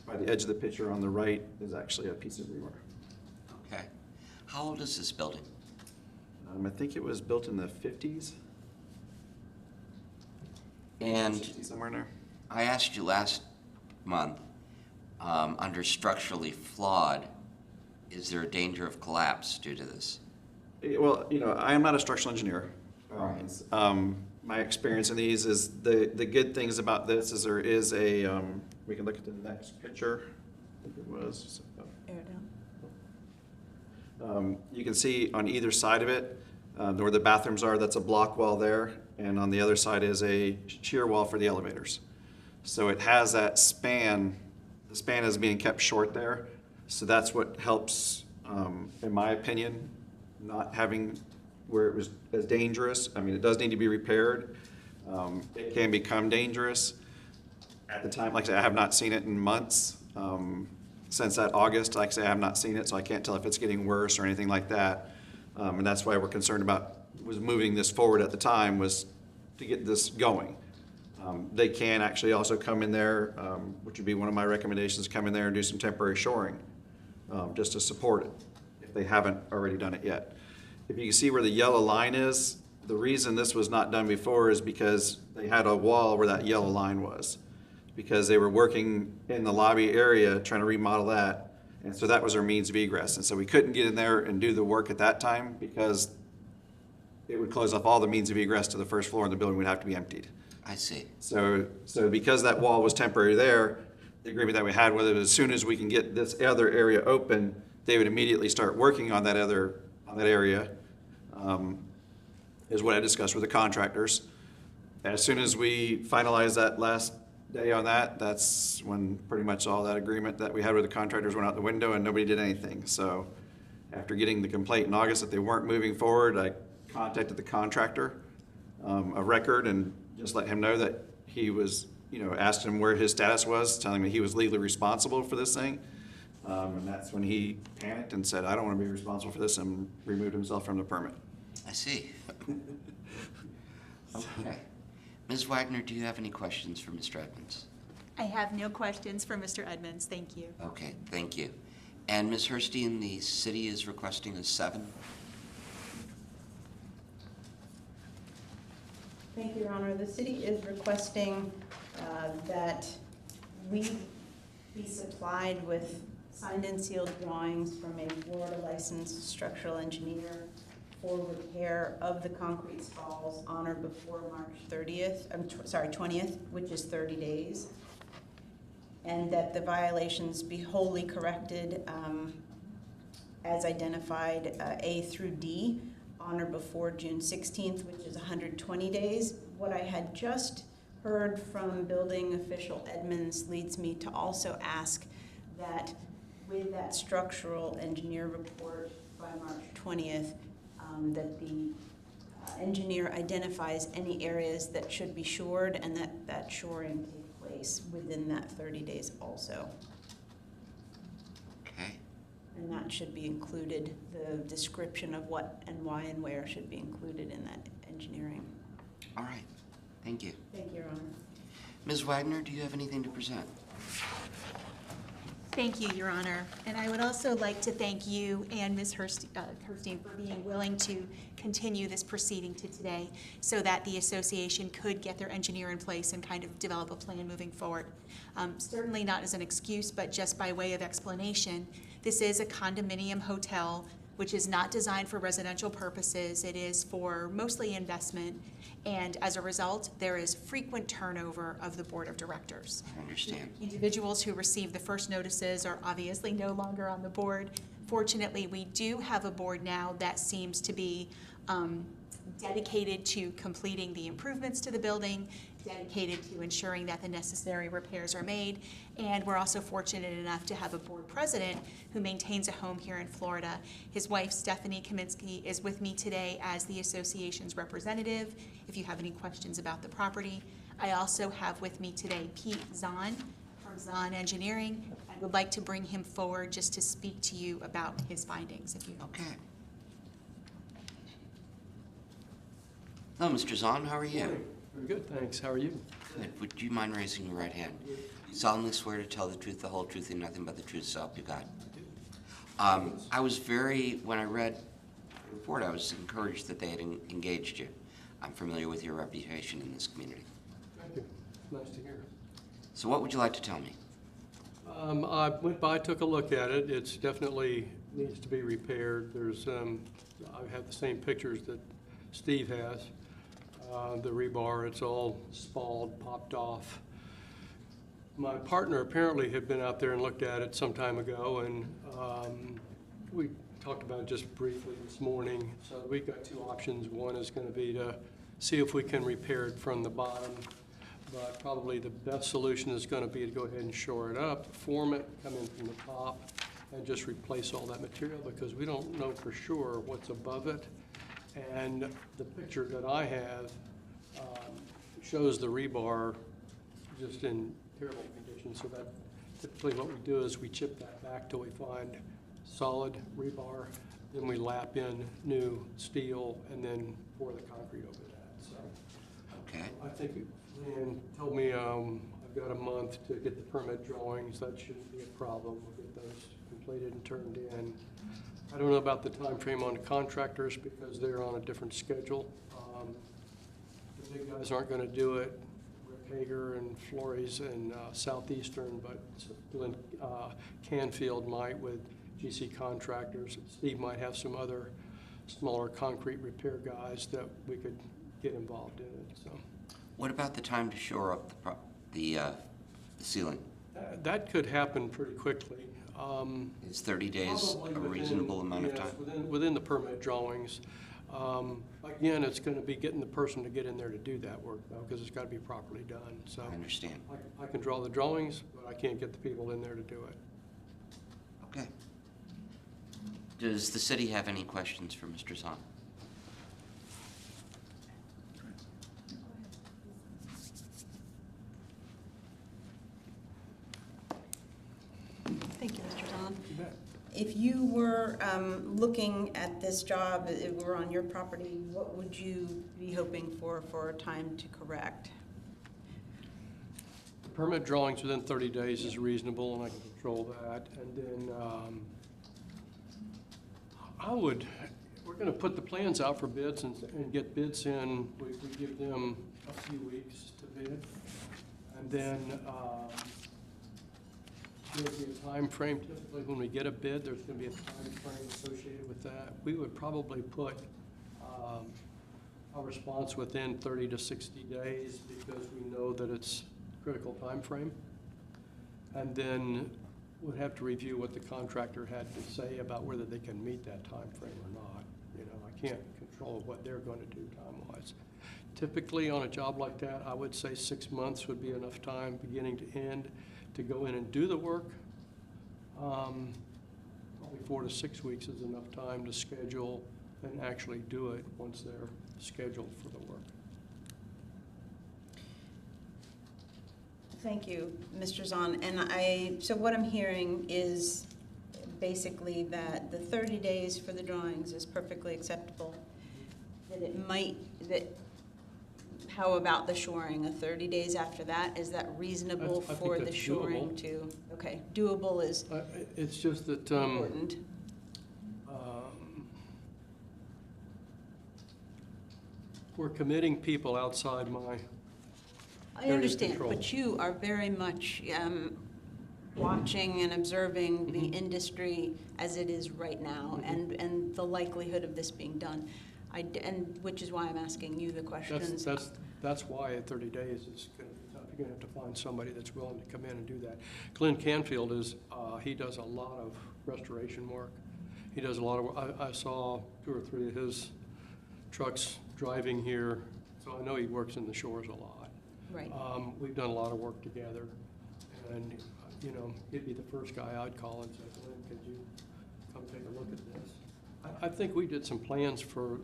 [SPEAKER 5] by the edge of the picture on the right is actually a piece of rebar.
[SPEAKER 1] Okay. How old is this building?
[SPEAKER 5] I think it was built in the 50s.
[SPEAKER 1] And
[SPEAKER 5] 60s, somewhere in there.
[SPEAKER 1] I asked you last month, under structurally flawed, is there a danger of collapse due to this?
[SPEAKER 5] Well, I am not a structural engineer.
[SPEAKER 1] Right.
[SPEAKER 5] My experience in these is the good things about this is there is a, we can look at the next picture. I think it was.
[SPEAKER 3] Air down.
[SPEAKER 5] You can see on either side of it, where the bathrooms are, that's a block wall there, and on the other side is a shear wall for the elevators. So it has that span, the span is being kept short there, so that's what helps, in my opinion, not having where it was as dangerous. I mean, it does need to be repaired. It can become dangerous. At the time, like I say, I have not seen it in months. Since that August, like I say, I have not seen it, so I can't tell if it's getting worse or anything like that. And that's why we're concerned about, was moving this forward at the time, was to get this going. They can actually also come in there, which would be one of my recommendations, come in there and do some temporary shoring, just to support it, if they haven't already done it yet. if you can see where the yellow line is, the reason this was not done before is because they had a wall where that yellow line was. Because they were working in the lobby area, trying to remodel that. And so that was our means of egress. And so we couldn't get in there and do the work at that time because it would close off all the means of egress to the first floor and the building would have to be emptied.
[SPEAKER 1] I see.
[SPEAKER 5] So because that wall was temporary there, the agreement that we had was that as soon as we can get this other area open, they would immediately start working on that area, is what I discussed with the contractors. As soon as we finalized that last day on that, that's when pretty much all that agreement that we had with the contractors went out the window and nobody did anything. So after getting the complaint in August that they weren't moving forward, I contacted the contractor of record and just let him know that he was, asked him where his status was, telling me he was legally responsible for this thing. And that's when he panicked and said, I don't want to be responsible for this, and removed himself from the permit.
[SPEAKER 1] I see. Okay. Ms. Wagner, do you have any questions for Mr. Edmonds?
[SPEAKER 6] I have no questions for Mr. Edmonds. Thank you.
[SPEAKER 1] Okay, thank you. And Ms. Herstein, the city is requesting a 7?
[SPEAKER 3] Thank you, Your Honor. The city is requesting that we be supplied with signed and sealed drawings from a Florida licensed structural engineer for repair of the concrete stalls on or before March 20th, which is 30 days. And that the violations be wholly corrected as identified A through D on or before June 16th, which is 120 days. What I had just heard from building official Edmonds leads me to also ask that with that structural engineer report by March 20th, that the engineer identifies any areas that should be shored and that shoring take place within that 30 days also.
[SPEAKER 1] Okay.
[SPEAKER 3] And that should be included, the description of what and why and where should be included in that engineering.
[SPEAKER 1] All right. Thank you.
[SPEAKER 3] Thank you, Your Honor.
[SPEAKER 1] Ms. Wagner, do you have anything to present?
[SPEAKER 6] Thank you, Your Honor. And I would also like to thank you and Ms. Herstein for being willing to continue this proceeding to today so that the association could get their engineer in place and kind of develop a plan moving forward. Certainly not as an excuse, but just by way of explanation, this is a condominium hotel which is not designed for residential purposes. It is for mostly investment, and as a result, there is frequent turnover of the board of directors.
[SPEAKER 1] I understand.
[SPEAKER 6] Individuals who received the first notices are obviously no longer on the board. Fortunately, we do have a board now that seems to be dedicated to completing the improvements to the building, dedicated to ensuring that the necessary repairs are made, and we're also fortunate enough to have a board president who maintains a home here in Florida. His wife, Stephanie Kaminsky, is with me today as the association's representative, if you have any questions about the property. I also have with me today Pete Zahn from Zahn Engineering. I would like to bring him forward just to speak to you about his findings, if you
[SPEAKER 1] Okay. Hello, Mr. Zahn. How are you?
[SPEAKER 7] Very good, thanks. How are you?
[SPEAKER 1] Good. Would you mind raising your right hand? You solemnly swear to tell the truth, the whole truth, and nothing but the truth, so help you God. When I read the report, I was encouraged that they had engaged you. I'm familiar with your reputation in this community.
[SPEAKER 7] Thank you. Nice to hear.
[SPEAKER 1] So what would you like to tell me?
[SPEAKER 7] I went by, took a look at it. It's definitely needs to be repaired. There's, I have the same pictures that Steve has. The rebar, it's all spalled, popped off. My partner apparently had been out there and looked at it some time ago, and we talked about it just briefly this morning. So we've got two options. One is going to be to see if we can repair it from the bottom, but probably the best solution is going to be to go ahead and shore it up, form it, come in from the top, and just replace all that material, because we don't know for sure what's above it. And the picture that I have shows the rebar just in terrible condition, so that typically what we do is we chip that back till we find solid rebar, then we lap in new steel and then pour the concrete over that. So
[SPEAKER 1] Okay.
[SPEAKER 7] I think Leanne told me I've got a month to get the permit drawings. That shouldn't be a problem. We'll get those completed and turned in. I don't know about the time frame on the contractors because they're on a different schedule. The big guys aren't going to do it. Rick Hager and Flores and Southeastern, but Glenn Canfield might with GC Contractors. Steve might have some other smaller concrete repair guys that we could get involved in it. So
[SPEAKER 1] What about the time to shore up the ceiling?
[SPEAKER 7] that could happen pretty quickly.
[SPEAKER 1] Is 30 days
[SPEAKER 7] Probably
[SPEAKER 1] a
[SPEAKER 7] within-
[SPEAKER 1] reasonable amount of
[SPEAKER 7] yes,
[SPEAKER 1] time?
[SPEAKER 7] Within the permit drawings. Again, it's going to be getting the person to get in there to do that work, though, because it's got to be properly done. So
[SPEAKER 1] I understand.
[SPEAKER 7] I can draw the drawings, but I can't get the people in there to do it.
[SPEAKER 1] Okay. Does the city have any questions for Mr. Zahn?
[SPEAKER 3] Thank you, Mr. Zahn.
[SPEAKER 7] You bet.
[SPEAKER 3] If you were looking at this job, if it were on your property, what would you be hoping for a time to correct?
[SPEAKER 7] The permit drawings within 30 days is reasonable, and I can control that. And then we're going to put the plans out for bids and get bids in. We give them a few weeks to bid. And then there'll be a time frame. Typically, when we get a bid, there's going to be a time frame associated with that. We would probably put a response within 30 to 60 days because we know that it's a critical time frame. And then we'd have to review what the contractor had to say about whether they can meet that time frame or not. You know, I can't control what they're going to do time-wise. Typically, on a job like that, I would say 6 months would be enough time, beginning to end, to go in and do the work. Probably 4 to 6 weeks is enough time to schedule and actually do it once they're scheduled for the work.
[SPEAKER 3] Thank you, Mr. Zahn. And so what I'm hearing is basically that the 30 days for the drawings is perfectly acceptable. How about the shoring? 30 days after that, is that reasonable
[SPEAKER 7] I think
[SPEAKER 3] for the
[SPEAKER 7] that's
[SPEAKER 3] shoring
[SPEAKER 7] doable.
[SPEAKER 3] to? Okay, doable is
[SPEAKER 7] It's just that
[SPEAKER 3] important.
[SPEAKER 7] we're committing people outside my
[SPEAKER 3] I
[SPEAKER 7] area of
[SPEAKER 3] understand,
[SPEAKER 7] control.
[SPEAKER 3] but you are very much watching and observing the industry as it is right now and the likelihood of this being done. And which is why I'm asking you the questions.
[SPEAKER 7] That's why at 30 days is going to be tough. You're going to have to find somebody that's willing to come in and do that. Glenn Canfield he does a lot of restoration work. He does a lot of work. I saw 2 or 3 of his trucks driving here, so I know he works in the shores a lot.
[SPEAKER 3] Right.
[SPEAKER 7] We've done a lot of work together, and you know, he'd be the first guy I'd call and say, Glenn, could you come take a look at this? I think we did some plans for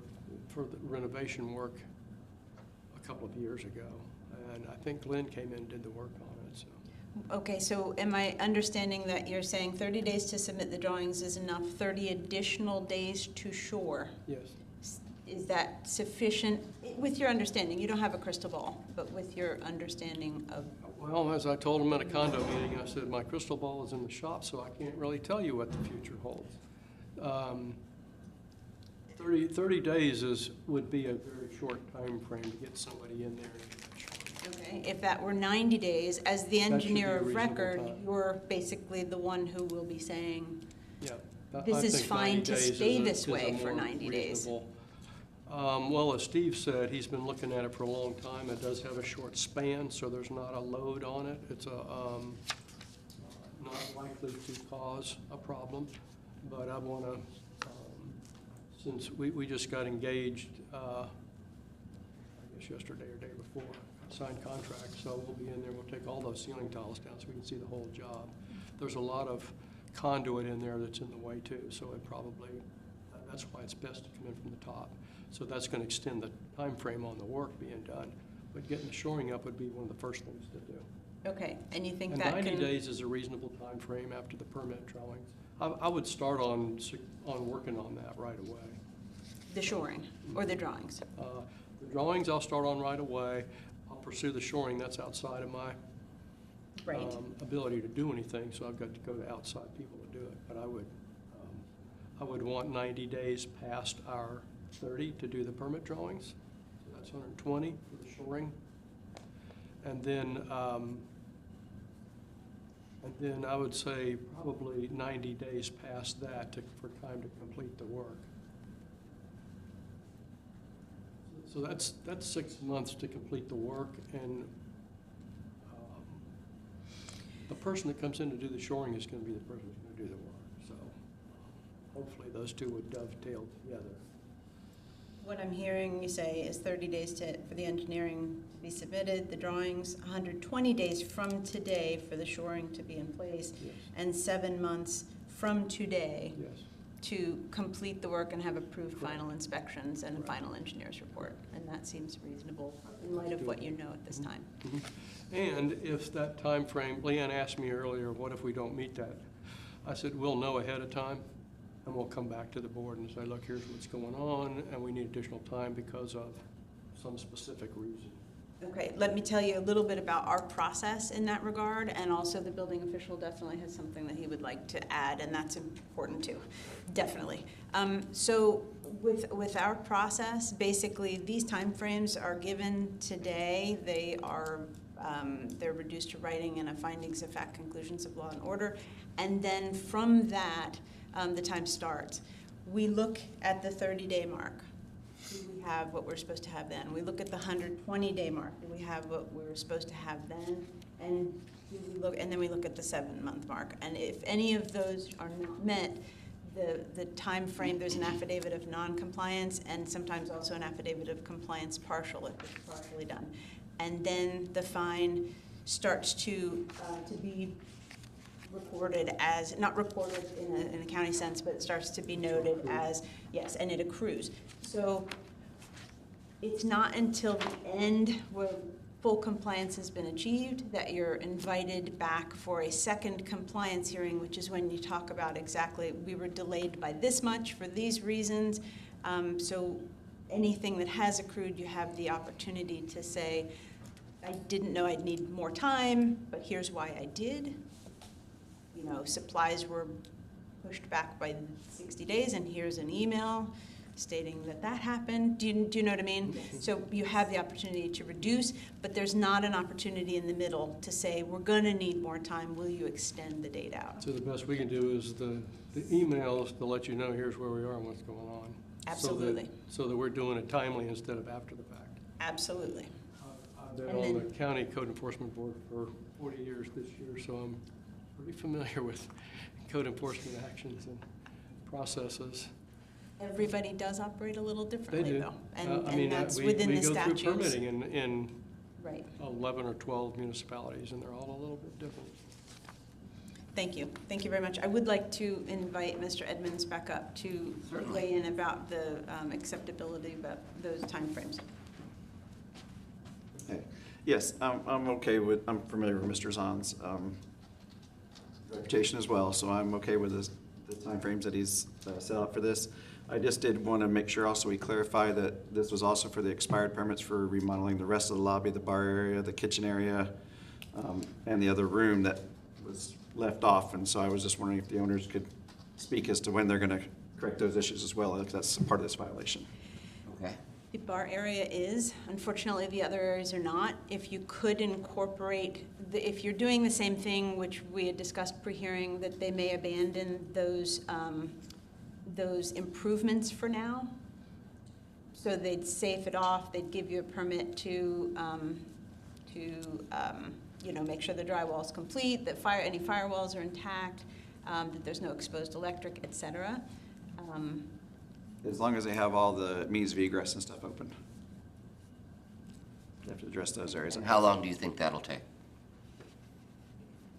[SPEAKER 7] the renovation work a couple of years ago, and I think Glenn came in and did the work on it. So
[SPEAKER 3] Okay, so am I understanding that you're saying 30 days to submit the drawings is enough, 30 additional days to shore?
[SPEAKER 7] yes,
[SPEAKER 3] Is that sufficient, with your understanding? You don't have a crystal ball, but with your understanding of,
[SPEAKER 7] well, as I told him at a condo meeting, I said my crystal ball is in the shop, so I can't really tell you what the future holds. 30 days would be a very short time frame to get somebody in there.
[SPEAKER 3] okay, if that were 90 days, as the
[SPEAKER 7] should be
[SPEAKER 3] engineer
[SPEAKER 7] a
[SPEAKER 3] of
[SPEAKER 7] reasonable
[SPEAKER 3] record,
[SPEAKER 7] time.
[SPEAKER 3] you're basically the one who will be saying,
[SPEAKER 7] Yeah.
[SPEAKER 3] This
[SPEAKER 7] I
[SPEAKER 3] is
[SPEAKER 7] think
[SPEAKER 3] fine
[SPEAKER 7] 90
[SPEAKER 3] to
[SPEAKER 7] days
[SPEAKER 3] stay
[SPEAKER 7] is a-
[SPEAKER 3] this
[SPEAKER 7] is a
[SPEAKER 3] way for
[SPEAKER 7] more
[SPEAKER 3] 90 days.
[SPEAKER 7] reasonable. Well, as Steve said, he's been looking at it for a long time. It does have a short span, so there's not a load on it. It's not likely to cause a problem, but I want to, since we just got engaged, I guess yesterday or day before, signed contract, so we'll be in there, we'll take all those ceiling tiles down so we can see the whole job. There's a lot of conduit in there that's in the way too, so it probably, that's why it's best to come in from the top. So that's going to extend the time frame on the work being done, but getting the shoring up would be one of the first things to do.
[SPEAKER 3] okay, and you think
[SPEAKER 7] And
[SPEAKER 3] that
[SPEAKER 7] 90
[SPEAKER 3] can?
[SPEAKER 7] days is a reasonable time frame after the permit drawings. I would start on working on that right away.
[SPEAKER 3] The shoring, or the drawings?
[SPEAKER 7] The drawings I'll start on right away. I'll pursue the shoring, that's outside of my
[SPEAKER 3] Right.
[SPEAKER 7] ability to do anything, so I've got to go to outside people to do it. But I would want 90 days past our 30 to do the permit drawings. So that's 120 for the shoring. And then I would say probably 90 days past that for time to complete the work. So that's 6 months to complete the work, and the person that comes in to do the shoring is going to be the person who's going to do the work. So hopefully those two would dovetail together.
[SPEAKER 3] What I'm hearing you say is 30 days for the engineering to be submitted, the drawings, 120 days from today for the shoring to be in place,
[SPEAKER 7] Yes.
[SPEAKER 3] and 7 months from today
[SPEAKER 7] Yes.
[SPEAKER 3] to complete the work and have approved
[SPEAKER 7] Correct.
[SPEAKER 3] final inspections and a final engineer's report. And that seems reasonable in light of what you know at this time.
[SPEAKER 7] Mhm. And if that time frame, Leanne asked me earlier, what if we don't meet that? I said, we'll know ahead of time, and we'll come back to the board and say, look, here's what's going on, and we need additional time because of some specific reason.
[SPEAKER 3] Okay, let me tell you a little bit about our process in that regard, and also the building official definitely has something that he would like to add, and that's important too, definitely. So with our process, basically these timeframes are given today. They are they're reduced to writing in a findings of fact, conclusions of law and order, and then from that, the time starts. We look at the 30-day mark. Do we have what we're supposed to have then? We look at the 120-day mark. Do we have what we're supposed to have then? And then we look at the 7-month mark. And if any of those are not met, the time frame, there's an affidavit of non-compliance and sometimes also an affidavit of compliance partial if it's partially done. And then the fine starts to be recorded as, not recorded in an accounting sense, but it starts to be noted as, yes, and it accrues. So it's not until the end where full compliance has been achieved that you're invited back for a second compliance hearing, which is when you talk about exactly, we were delayed by this much for these reasons. So anything that has accrued, you have the opportunity to say, I didn't know I'd need more time, but here's why I did. You know, supplies were pushed back by 60 days, and here's an email stating that that happened. Do you know what I mean? So you have the opportunity to reduce, but there's not an opportunity in the middle to say, we're going to need more time. Will you extend the date out?
[SPEAKER 7] So the best we can do is the emails to let you know here's where we are and what's going on.
[SPEAKER 3] Absolutely.
[SPEAKER 7] So that we're doing it timely instead of after the fact.
[SPEAKER 3] Absolutely.
[SPEAKER 7] I've been
[SPEAKER 3] And
[SPEAKER 7] on the
[SPEAKER 3] then-
[SPEAKER 7] county code enforcement board for 40 years this year, so I'm pretty familiar with code enforcement actions and processes.
[SPEAKER 3] Everybody does operate a little
[SPEAKER 7] They
[SPEAKER 3] differently,
[SPEAKER 7] do.
[SPEAKER 3] though.
[SPEAKER 7] I
[SPEAKER 3] And
[SPEAKER 7] mean,
[SPEAKER 3] that's
[SPEAKER 7] we
[SPEAKER 3] within the
[SPEAKER 7] go through
[SPEAKER 3] statutes.
[SPEAKER 7] permitting in
[SPEAKER 3] Right.
[SPEAKER 7] 11 or 12 municipalities, and they're all a little bit different.
[SPEAKER 3] Thank you. Thank you very much. I would like to invite Mr. Edmonds back up to
[SPEAKER 1] Certainly.
[SPEAKER 3] weigh in about the acceptability about those timeframes.
[SPEAKER 5] Okay. Yes, I'm okay with, I'm familiar with Mr. Zahn's reputation as well, so I'm okay with the timeframes that he's set out for this. I just did want to make sure also we clarify that this was also for the expired permits for remodeling the rest of the lobby, the bar area, the kitchen area, and the other room that was left off. And so I was just wondering if the owners could speak as to when they're going to correct those issues as well, if that's part of this violation.
[SPEAKER 1] Okay.
[SPEAKER 3] The bar area is, unfortunately, the other areas are not. If you could incorporate, if you're doing the same thing, which we had discussed pre-hearing, that they may abandon those improvements for now. So they'd safe it off, they'd give you a permit to make sure the drywall's complete, that any firewalls are intact, that there's no exposed electric, et cetera.
[SPEAKER 5] As long as they have all the means of egress and stuff open. They have to address those areas.
[SPEAKER 1] And how long do you think that'll take?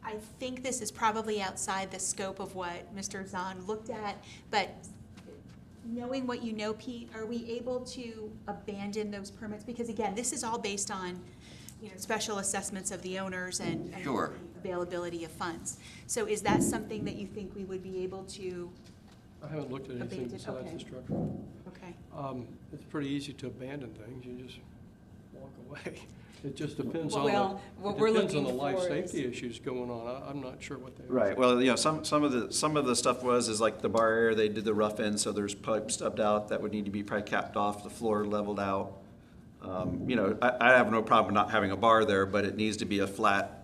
[SPEAKER 6] I think this is probably outside the scope of what Mr. Zahn looked at, but knowing what you know, Pete, are we able to abandon those permits? Because again, this is all based on, special assessments of the owners and
[SPEAKER 1] Sure.
[SPEAKER 6] availability of funds. So is that something that you think we would be able to,
[SPEAKER 7] I haven't looked at anything
[SPEAKER 6] Abandoned,
[SPEAKER 7] besides
[SPEAKER 6] okay.
[SPEAKER 7] the structure.
[SPEAKER 6] okay?
[SPEAKER 7] It's pretty easy to abandon things, you just walk away. It just depends
[SPEAKER 3] Well, what we're
[SPEAKER 7] it depends on
[SPEAKER 3] looking
[SPEAKER 7] the life
[SPEAKER 3] for
[SPEAKER 7] safety
[SPEAKER 3] is-
[SPEAKER 7] issues going on. I'm not sure what they are.
[SPEAKER 5] Right, well, you know, some of the stuff is like the bar area, they did the rough end, so there's pipe stubbed out that would need to be probably capped off, the floor leveled out. You know, I have no problem not having a bar there, but it needs to be a flat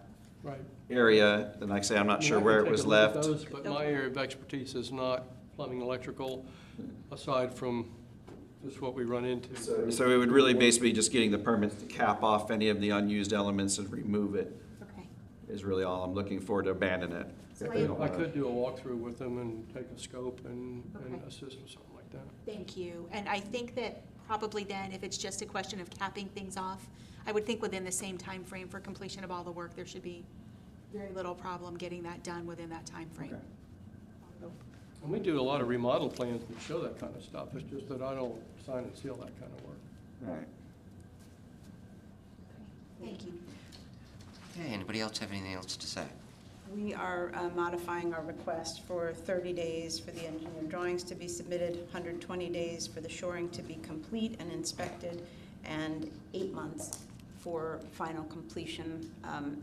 [SPEAKER 7] Right.
[SPEAKER 5] area, and like I say, I'm not
[SPEAKER 7] I mean,
[SPEAKER 5] sure
[SPEAKER 7] I
[SPEAKER 5] where
[SPEAKER 7] can
[SPEAKER 5] it
[SPEAKER 7] take
[SPEAKER 5] was
[SPEAKER 7] a look at
[SPEAKER 5] left.
[SPEAKER 7] those, But my area of expertise is not plumbing, electrical, aside from just what we run into.
[SPEAKER 5] So it would really basically just getting the permits to cap off any of the unused elements and remove it
[SPEAKER 6] Okay.
[SPEAKER 5] is really all I'm looking for, to abandon it.
[SPEAKER 6] So
[SPEAKER 5] If
[SPEAKER 6] I-
[SPEAKER 5] they don't
[SPEAKER 7] I
[SPEAKER 5] wanna-
[SPEAKER 7] could do a walkthrough with them and take a scope and
[SPEAKER 6] Okay.
[SPEAKER 7] assist with something like that.
[SPEAKER 6] Thank you. And I think that probably then, if it's just a question of capping things off, I would think within the same time frame for completion of all the work, there should be very little problem getting that done within that timeframe.
[SPEAKER 5] Okay.
[SPEAKER 7] And we do a lot of remodel plans that show that kind of stuff. It's just that I don't sign and seal that kind of work.
[SPEAKER 5] Right.
[SPEAKER 6] Thank you.
[SPEAKER 1] Okay, anybody else have anything else to say?
[SPEAKER 3] We are modifying our request for 30 days for the engineer drawings to be submitted, 120 days for the shoring to be complete and inspected, and 8 months for final completion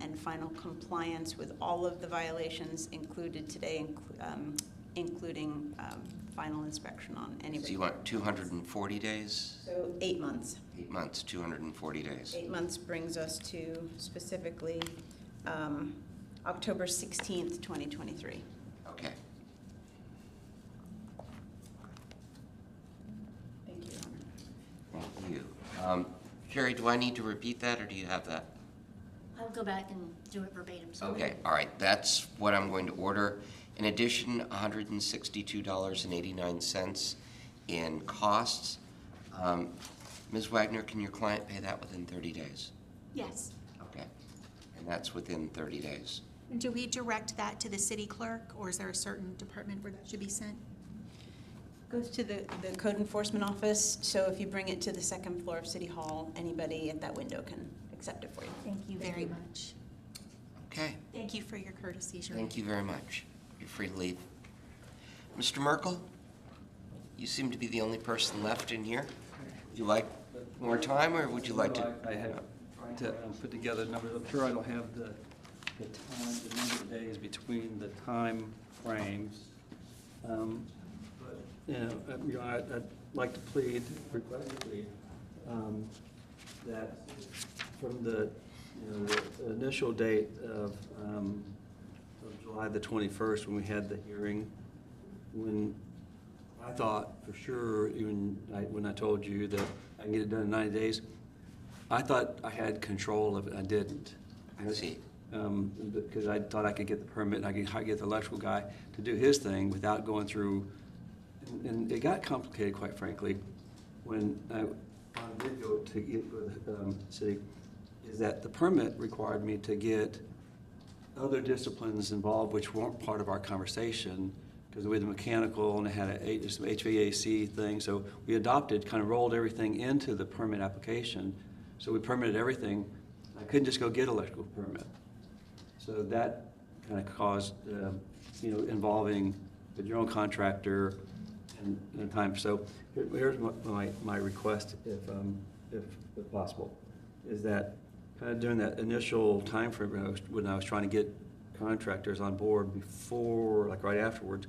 [SPEAKER 3] and final compliance with all of the violations included today, including final inspection on any.
[SPEAKER 1] So you want 240 days?
[SPEAKER 3] So 8 months.
[SPEAKER 1] 8 months, 240 days.
[SPEAKER 3] 8 months brings us to specifically October 16th, 2023.
[SPEAKER 1] Okay.
[SPEAKER 3] Thank you, Your Honor.
[SPEAKER 1] Thank you. Sherry, do I need to repeat that, or do you have that?
[SPEAKER 8] I'll go back and do it verbatim. So
[SPEAKER 1] Okay, all right, that's what I'm going to order. In addition, $162.89 in costs. Ms. Wagner, can your client pay that within 30 days?
[SPEAKER 6] Yes.
[SPEAKER 1] Okay, and that's within 30 days.
[SPEAKER 6] Do we direct that to the city clerk, or is there a certain department where that should be sent?
[SPEAKER 3] Goes to the code enforcement office, so if you bring it to the second floor of City Hall, anybody at that window can accept it for you.
[SPEAKER 6] Thank you very much.
[SPEAKER 1] Okay,
[SPEAKER 6] Thank you for your courtesy, Sheree.
[SPEAKER 1] thank you very much. You're free to leave. Mr. Merkel, you seem to be the only person left in here. Would you like more time, or would you like to?
[SPEAKER 4] I have tried to put together numbers. I'm sure I don't have the time, the number of days between the time frames. But, you know, I'd like to request to plead, that from the initial date of July the 21st, when we had the hearing, when I thought for sure, when I told you that I can get it done in 90 days, I thought I had control of it. I didn't.
[SPEAKER 1] I see.
[SPEAKER 4] Because I thought I could get the permit, and I could get the electrical guy to do his thing without going through, and it got complicated, quite frankly, when I did go to get with the city, is that the permit required me to get other disciplines involved which weren't part of our conversation, because we had the mechanical and it had some HVAC thing, so we adopted, kind of rolled everything into the permit application. So we permitted everything. I couldn't just go get an electrical permit. So that kind of caused, involving the general contractor and time. So here's my request, if possible, is that kind of during that initial time frame when I was trying to get contractors on board before, like right afterwards,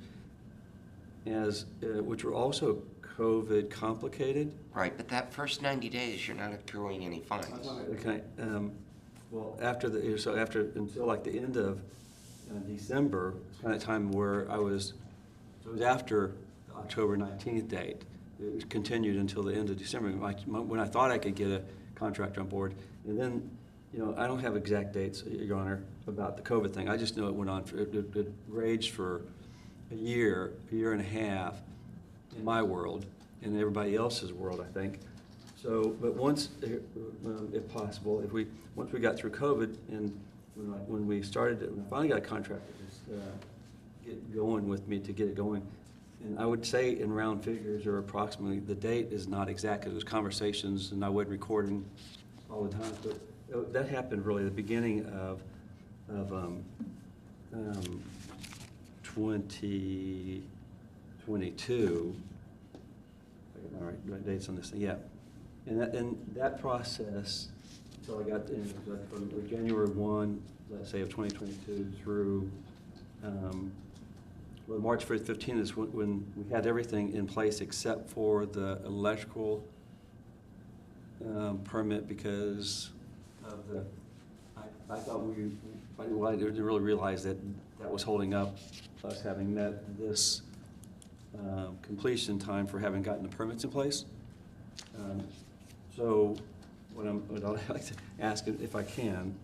[SPEAKER 4] which were also COVID complicated.
[SPEAKER 1] Right, but that first 90 days, you're not accruing any fines.
[SPEAKER 4] Okay, well, until like the end of December, it's kind of time where it was after the October 19th date. It was continued until the end of December, when I thought I could get a contractor on board. And then, I don't have exact dates, Your Honor, about the COVID thing. I just know it went on, it raged for a year and a half in my world, in everybody else's world, I think. So, but once, if possible, once we got through COVID, and when we finally got a contractor to get going with me to get it going, and I would say in round figures or approximately, the date is not exact, because it was conversations and I wasn't recording all the time, but that happened really at the beginning of 2022. All right, dates on this thing, yeah. And that process until I got in, from January 1, let's say, of 2022 through, well, March 15th is when we had everything in place except for the electrical permit because of the, I thought well, I didn't really realize that that was holding up us having met this completion time for having gotten the permits in place. So what I'd like to ask, if I can,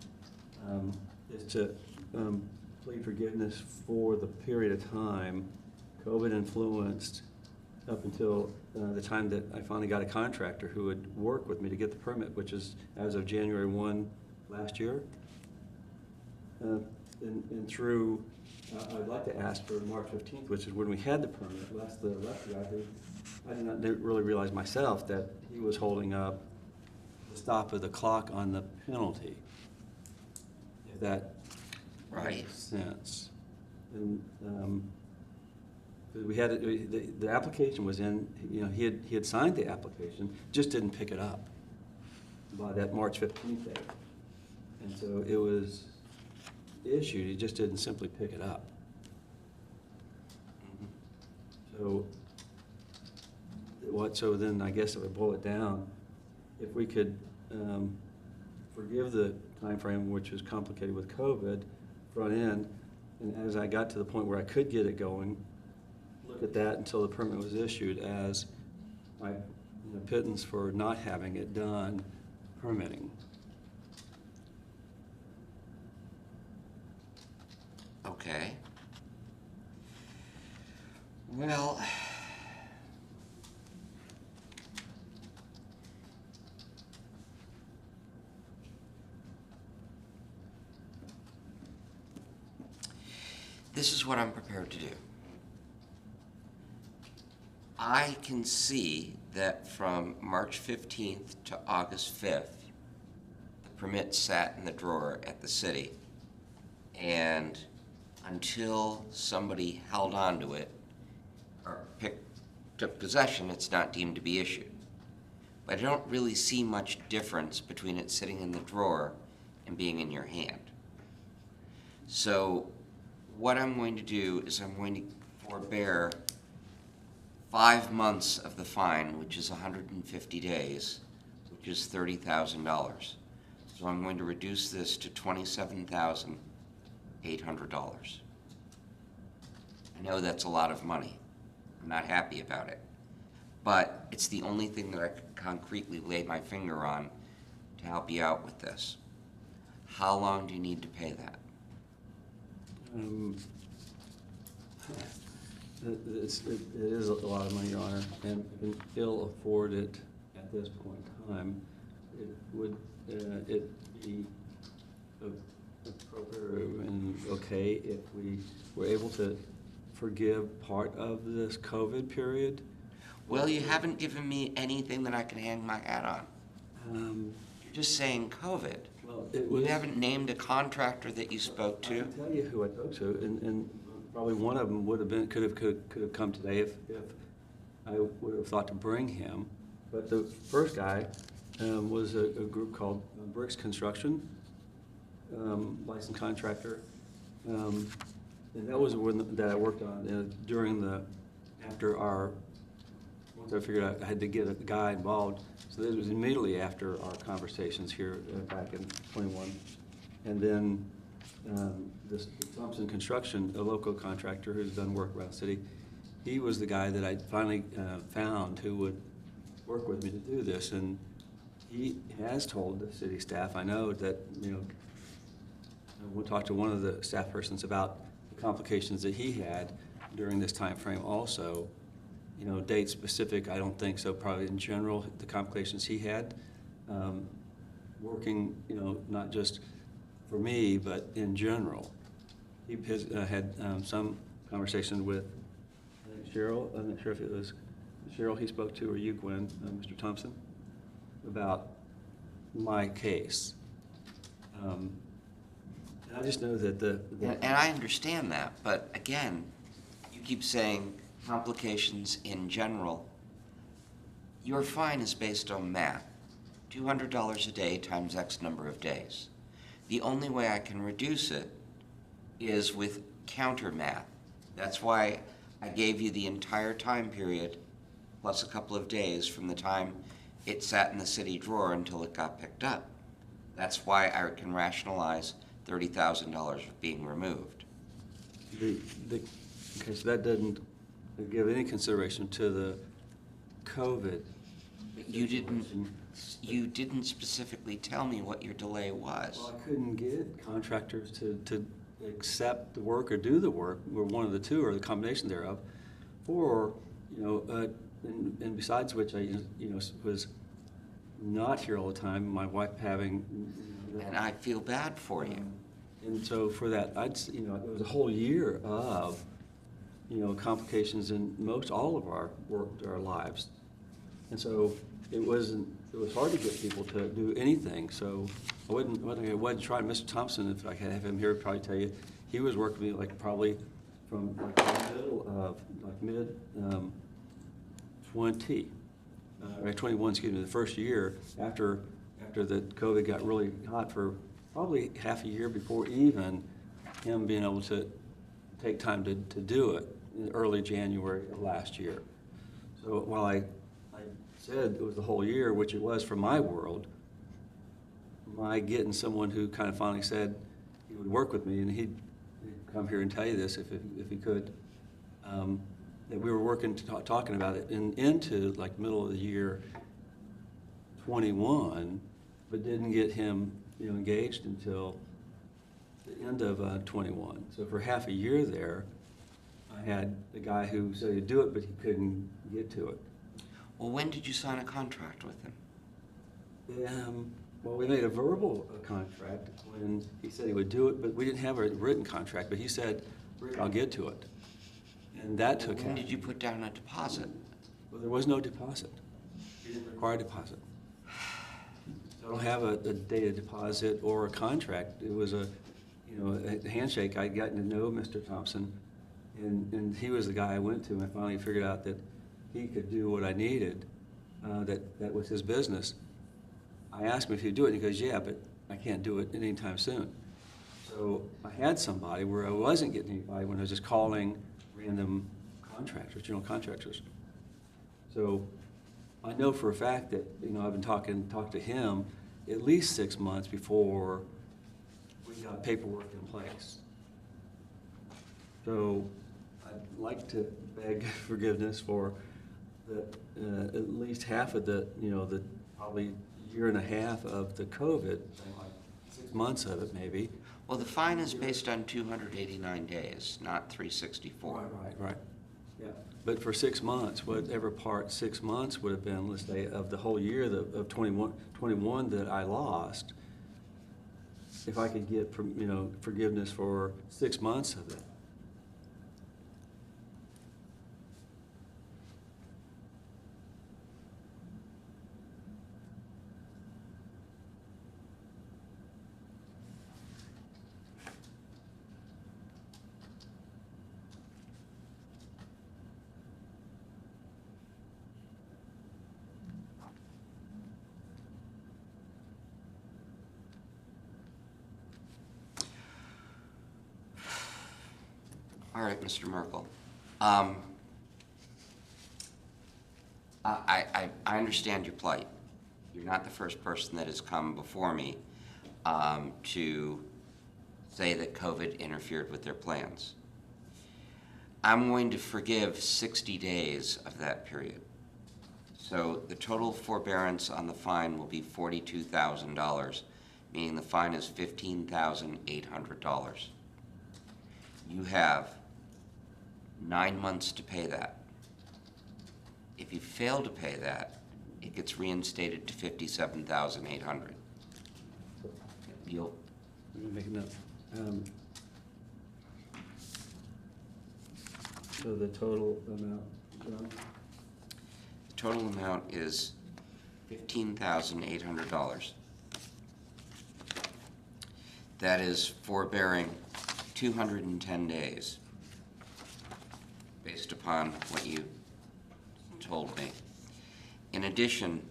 [SPEAKER 4] is to plead forgiveness for the period of time COVID influenced up until the time that I finally got a contractor who would work with me to get the permit, which is as of January 1 last year. And through, I'd like to ask for March 15th, which is when we had the permit, last the left guy who, I didn't really realize myself that he was holding up the stop of the clock on the penalty, if that makes sense. And we had the application was in. You know, he had signed the application, just didn't pick it up by that March 15th date, and so it was issued. He just didn't simply pick it up. So So then I guess if I boil it down, if we could forgive the time frame, which was complicated with COVID, front end, and as I got to the point where I could get it going, look at that until the permit was issued as my pittance for not having it done permitting.
[SPEAKER 1] Okay. Well, this is what I'm prepared to do. I can see that from March 15th to August 5th, the permit sat in the drawer at the city, and until somebody held on to it or took possession, it's not deemed to be issued. But I don't really see much difference between it sitting in the drawer and being in your hand. So what I'm going to do is I'm going to forbear 5 months of the fine, which is 150 days, which is $30,000. So I'm going to reduce this to $27,800. I know that's a lot of money. I'm not happy about it. But it's the only thing that I could concretely lay my finger on to help you out with this. How long do you need to pay that?
[SPEAKER 4] It is a lot of money, Your Honor, and can ill afford it at this point in time. Would it be appropriate and okay if we were able to forgive part of this COVID period?
[SPEAKER 1] Well, you haven't given me anything that I can hang my hat on. You're just saying COVID.
[SPEAKER 4] Well, it was,
[SPEAKER 1] You haven't named a contractor that you spoke
[SPEAKER 4] I
[SPEAKER 1] to.
[SPEAKER 4] can tell you who I spoke to, and probably one of them would have been could have come today if I would have thought to bring him. But the first guy was a group called Bricks Construction, licensed contractor, and that was one that I worked on during once I figured out I had to get a guy involved. So this was immediately after our conversations here back in 21, and then this Thompson Construction, a local contractor who's done work around the city, he was the guy that I finally found who would work with me to do this, and he has told the city staff, I know that, we'll talk to one of the staff persons about the complications that he had during this time frame also. Date specific, I don't think so, probably in general, the complications he had, working, not just for me, but in general. He had some conversation with Cheryl, I'm not sure if it was Cheryl he spoke to or you, Gwen, Mr. Thompson, about my case. And I just know that
[SPEAKER 1] And I understand that, but again, you keep saying complications in general. Your fine is based on math. $200 a day times X number of days. The only way I can reduce it is with counter math. That's why I gave you the entire time period plus a couple of days from the time it sat in the city drawer until it got picked up. That's why I can rationalize $30,000 being removed.
[SPEAKER 4] Okay, so that doesn't give any consideration to the COVID.
[SPEAKER 1] But you didn't specifically tell me what your delay was.
[SPEAKER 4] Well, I couldn't get contractors to accept the work or do the work, or one of the two, or the combination thereof, or, and besides which I, was not here all the time, my wife having.
[SPEAKER 1] And I feel bad for you.
[SPEAKER 4] And so for that, it was a whole year of, complications in all of our work, our lives. And so it was hard to get people to do anything. So I wasn't trying. Mr. Thompson, if I could have him here, would probably tell you, he was working with me probably from the middle of mid 21, excuse me, the first year after the COVID got really hot, for probably half a year before even him being able to take time to do it in early January of last year. So while I said it was the whole year, which it was for my world, my getting someone who kind of finally said he would work with me, and he'd come here and tell you this if he could, that we were working, talking about it into middle of the year 21, but didn't get him engaged until the end of 21. So for half a year there, I had the guy who said he'd do it, but he couldn't get to it.
[SPEAKER 1] Well, when did you sign a contract with him?
[SPEAKER 4] Well, we made a verbal contract when he said he would do it, but we didn't have a written contract. But he said, "Rick, I'll get to it," and that took.
[SPEAKER 1] When did you put down a deposit?
[SPEAKER 4] Well, there was no deposit. He didn't require a deposit. So I don't have a data deposit or a contract. It was a handshake. I'd gotten to know Mr. Thompson, and he was the guy I went to, and I finally figured out that he could do what I needed. That was his business. I asked him if he'd do it, and he goes, "Yeah, but I can't do it anytime soon." So I had somebody where I wasn't getting anybody when I was just calling random contractors, general contractors. So I know for a fact that, I've been talked to him at least 6 months before we got paperwork in place. So I'd like to beg forgiveness for at least half of the probably year and a half of the COVID, 6 months of it maybe.
[SPEAKER 1] Well, the fine is based on 289 days, not 364.
[SPEAKER 4] Right. Yeah. But for 6 months, whatever part 6 months would have been, let's say, of the whole year of 21 that I lost, if I could get forgiveness for 6 months of that.
[SPEAKER 1] All right, Mr. Merkel. I understand your plight. You're not the first person that has come before me to say that COVID interfered with their plans. I'm going to forgive 60 days of that period. So the total forbearance on the fine will be $42,000, meaning the fine is $15,800. You have 9 months to pay that. If you fail to pay that, it gets reinstated to $57,800. You'll.
[SPEAKER 4] Let me make a note. So the total amount, John?
[SPEAKER 1] The total amount is $15,800. That is forbearing 210 days, based upon what you told me. In addition,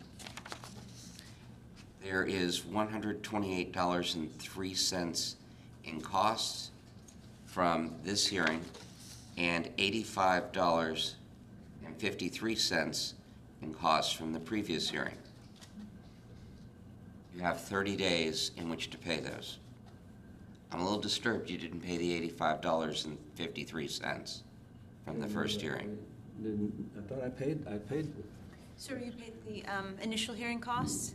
[SPEAKER 1] There is $128.03 in costs from this hearing and $85.53 in costs from the previous hearing. You have 30 days in which to pay those. I'm a little disturbed you didn't pay the $85.53 from the first hearing.
[SPEAKER 4] I thought I paid.
[SPEAKER 3] Sir, you paid the initial hearing costs.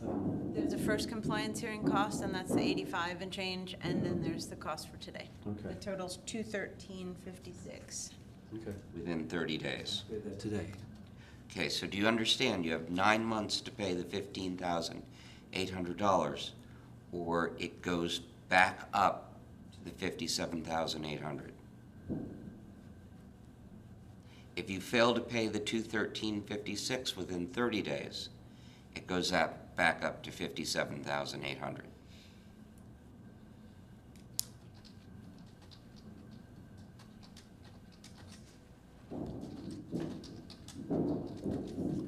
[SPEAKER 3] There's a first compliance hearing cost, and that's the 85 and change, and then there's the cost for today.
[SPEAKER 4] Okay.
[SPEAKER 3] The total's $213.56.
[SPEAKER 4] Okay.
[SPEAKER 1] Within 30 days.
[SPEAKER 4] Paid that today.
[SPEAKER 1] Okay, so do you understand you have 9 months to pay the $15,800, or it goes back up to the $57,800? If you fail to pay the $213.56 within 30 days, it goes back up to $57,800.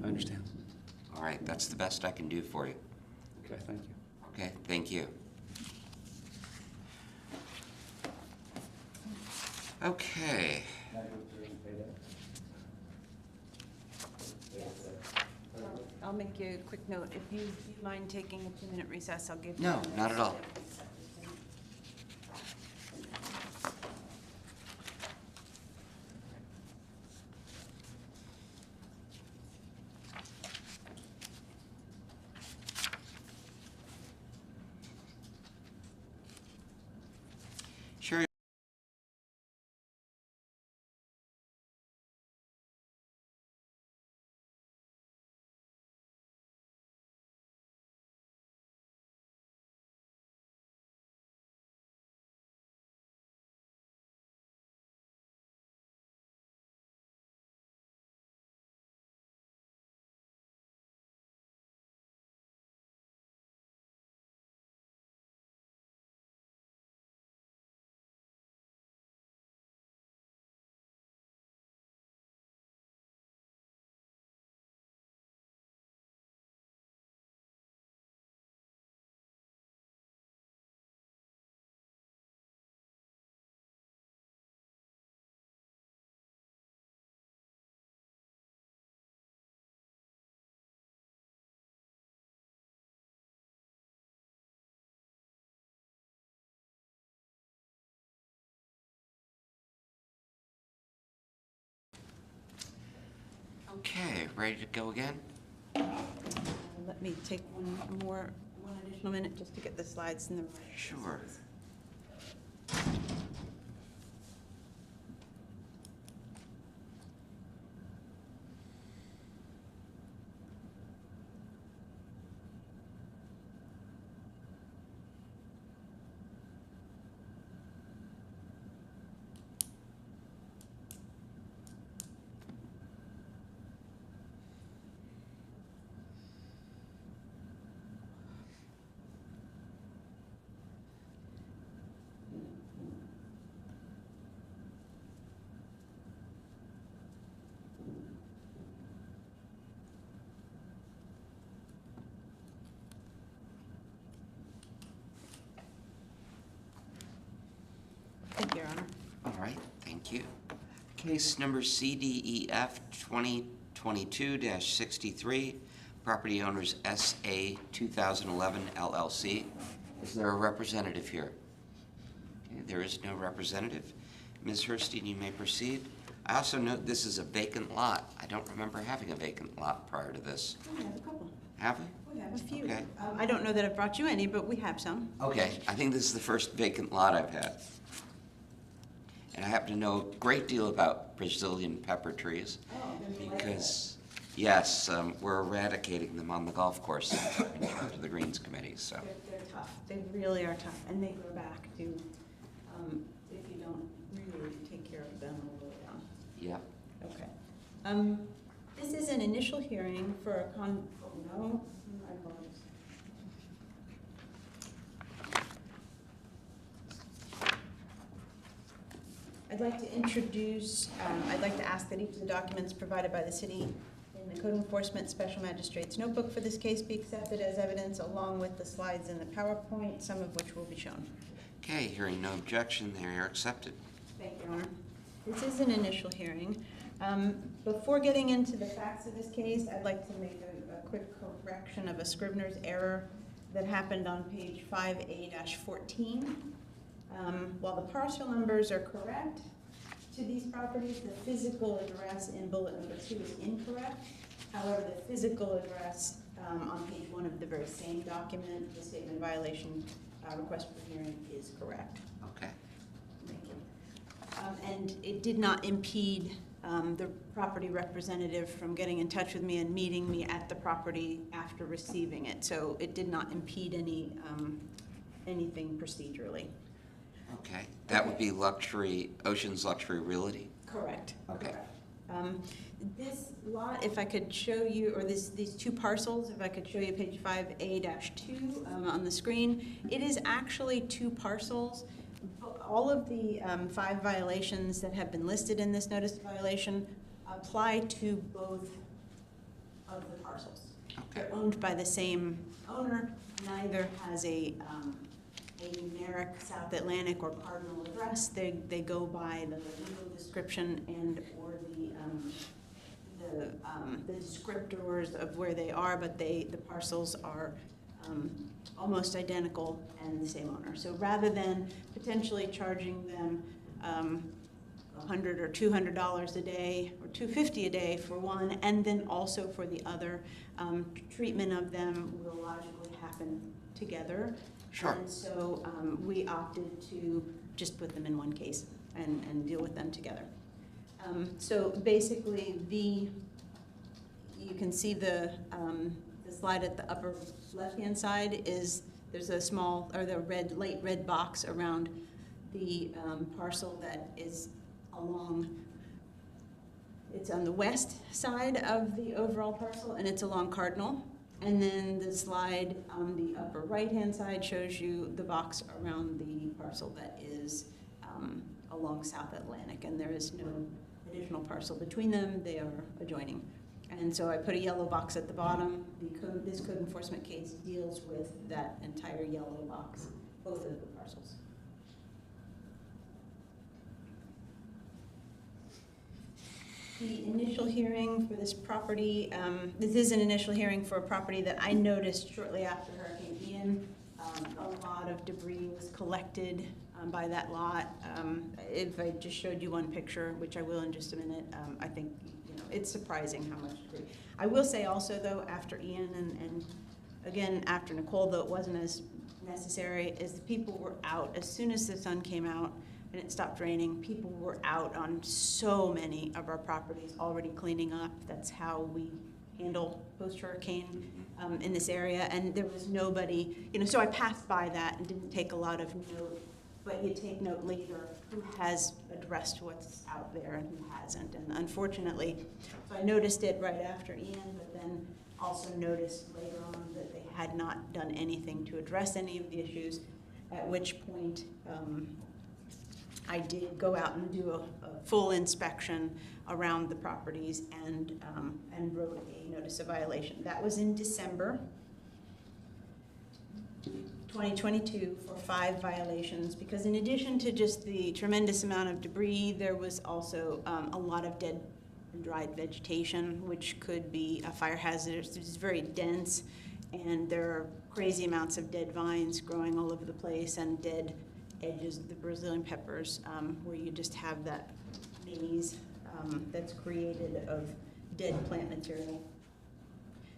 [SPEAKER 4] I understand.
[SPEAKER 1] All right, that's the best I can do for you.
[SPEAKER 4] Okay, thank you.
[SPEAKER 1] Okay, thank you. Okay.
[SPEAKER 3] I'll make you a quick note. If you mind taking a 2-minute recess, I'll give you.
[SPEAKER 1] No, not at all. Sure. Okay, ready to go again?
[SPEAKER 3] Let me take one additional minute just to get the slides in the right.
[SPEAKER 1] Sure.
[SPEAKER 3] Thank you, Your Honor.
[SPEAKER 1] All right, thank you. Case number CDEF 2022-63, property owners SA 2011 LLC. Is there a representative here? Okay, there is no representative. Ms. Herstein, you may proceed. I also note this is a vacant lot. I don't remember having a vacant lot prior to this.
[SPEAKER 3] We have a couple.
[SPEAKER 1] Have we?
[SPEAKER 3] We have a few.
[SPEAKER 1] Okay.
[SPEAKER 3] I don't know that I've brought you any, but we have some.
[SPEAKER 1] Okay, I think this is the first vacant lot I've had. And I happen to know a great deal about Brazilian pepper trees because, yes, we're eradicating them on the golf course in charge of the Greens Committee, so.
[SPEAKER 3] They're tough. They really are tough, and they grow back too, if you don't really take care of them all the way down.
[SPEAKER 1] Yep.
[SPEAKER 3] Okay. This is an initial hearing for a oh, no, I apologize. I'd like to introduce, I'd like to ask that each of the documents provided by the city in the the Code Enforcement Special Magistrate's notebook for this case be accepted as evidence along with the slides in the PowerPoint, some of which will be shown.
[SPEAKER 1] Okay, hearing no objection, they are accepted.
[SPEAKER 3] Thank you, Your Honor. This is an initial hearing. Before getting into the facts of this case, I'd like to make a quick correction of a Scrivener's error that happened on page 5A-14. While the parcel numbers are correct to these properties, the physical address in bullet number 2 is incorrect. However, the physical address on page 1 of the very same document, the statement of violation request for hearing, is correct.
[SPEAKER 1] Okay.
[SPEAKER 3] Thank you. And it did not impede the property representative from getting in touch with me and meeting me at the property after receiving it. So it did not impede anything procedurally.
[SPEAKER 1] Okay, that would be luxury, Ocean's Luxury Realty?
[SPEAKER 3] Correct.
[SPEAKER 1] Okay.
[SPEAKER 3] Correct. This lot, if I could show you, or these two parcels, if I could show you page 5A-2 on the screen, it is actually two parcels. All of the 5 violations that have been listed in this notice of violation apply to both of the parcels.
[SPEAKER 1] Okay.
[SPEAKER 3] They're owned by the same owner. Neither has a numeric South Atlantic or cardinal address. They go by the legal description and or the descriptors of where they are, but the parcels are almost identical and the same owner. So rather than potentially charging them $100 or $200 a day or $250 a day for one, and then also for the other, treatment of them will logically happen together.
[SPEAKER 1] Sure.
[SPEAKER 3] And so we opted to just put them in one case and deal with them together. So basically, you can see the slide at the upper left-hand side is there's a small, or the light red box around the parcel that is along. It's on the west side of the overall parcel, and it's along Cardinal. And then the slide on the upper right-hand side shows you the box around the parcel that is along South Atlantic, and there is no additional parcel between them. They are adjoining. And so I put a yellow box at the bottom. This code enforcement case deals with that entire yellow box, both of the parcels. The initial hearing for this property, this is an initial hearing for a property that I noticed shortly after Hurricane Ian. A lot of debris was collected by that lot. If I just showed you one picture, which I will in just a minute, I think it's surprising how much debris. I will say also, though, after Ian and again after Nicole, though it wasn't as necessary, is the people were out as soon as the sun came out and it stopped raining. People were out on so many of our properties already cleaning up. That's how we handle post-hurricane in this area, and there was nobody, so I passed by that and didn't take a lot of note, but you take note later who has addressed what's out there and who hasn't. And unfortunately, so I noticed it right after Ian, but then also noticed later on that they had not done anything to address any of the issues, at which point I did go out and do a full inspection around the properties and wrote a notice of violation. That was in December 2022 for 5 violations, because in addition to just the tremendous amount of debris, there was also a lot of dead and dried vegetation, which could be a fire hazard. It's very dense, and there are crazy amounts of dead vines growing all over the place and dead edges of the Brazilian peppers, where you just have that maze that's created of dead plant material.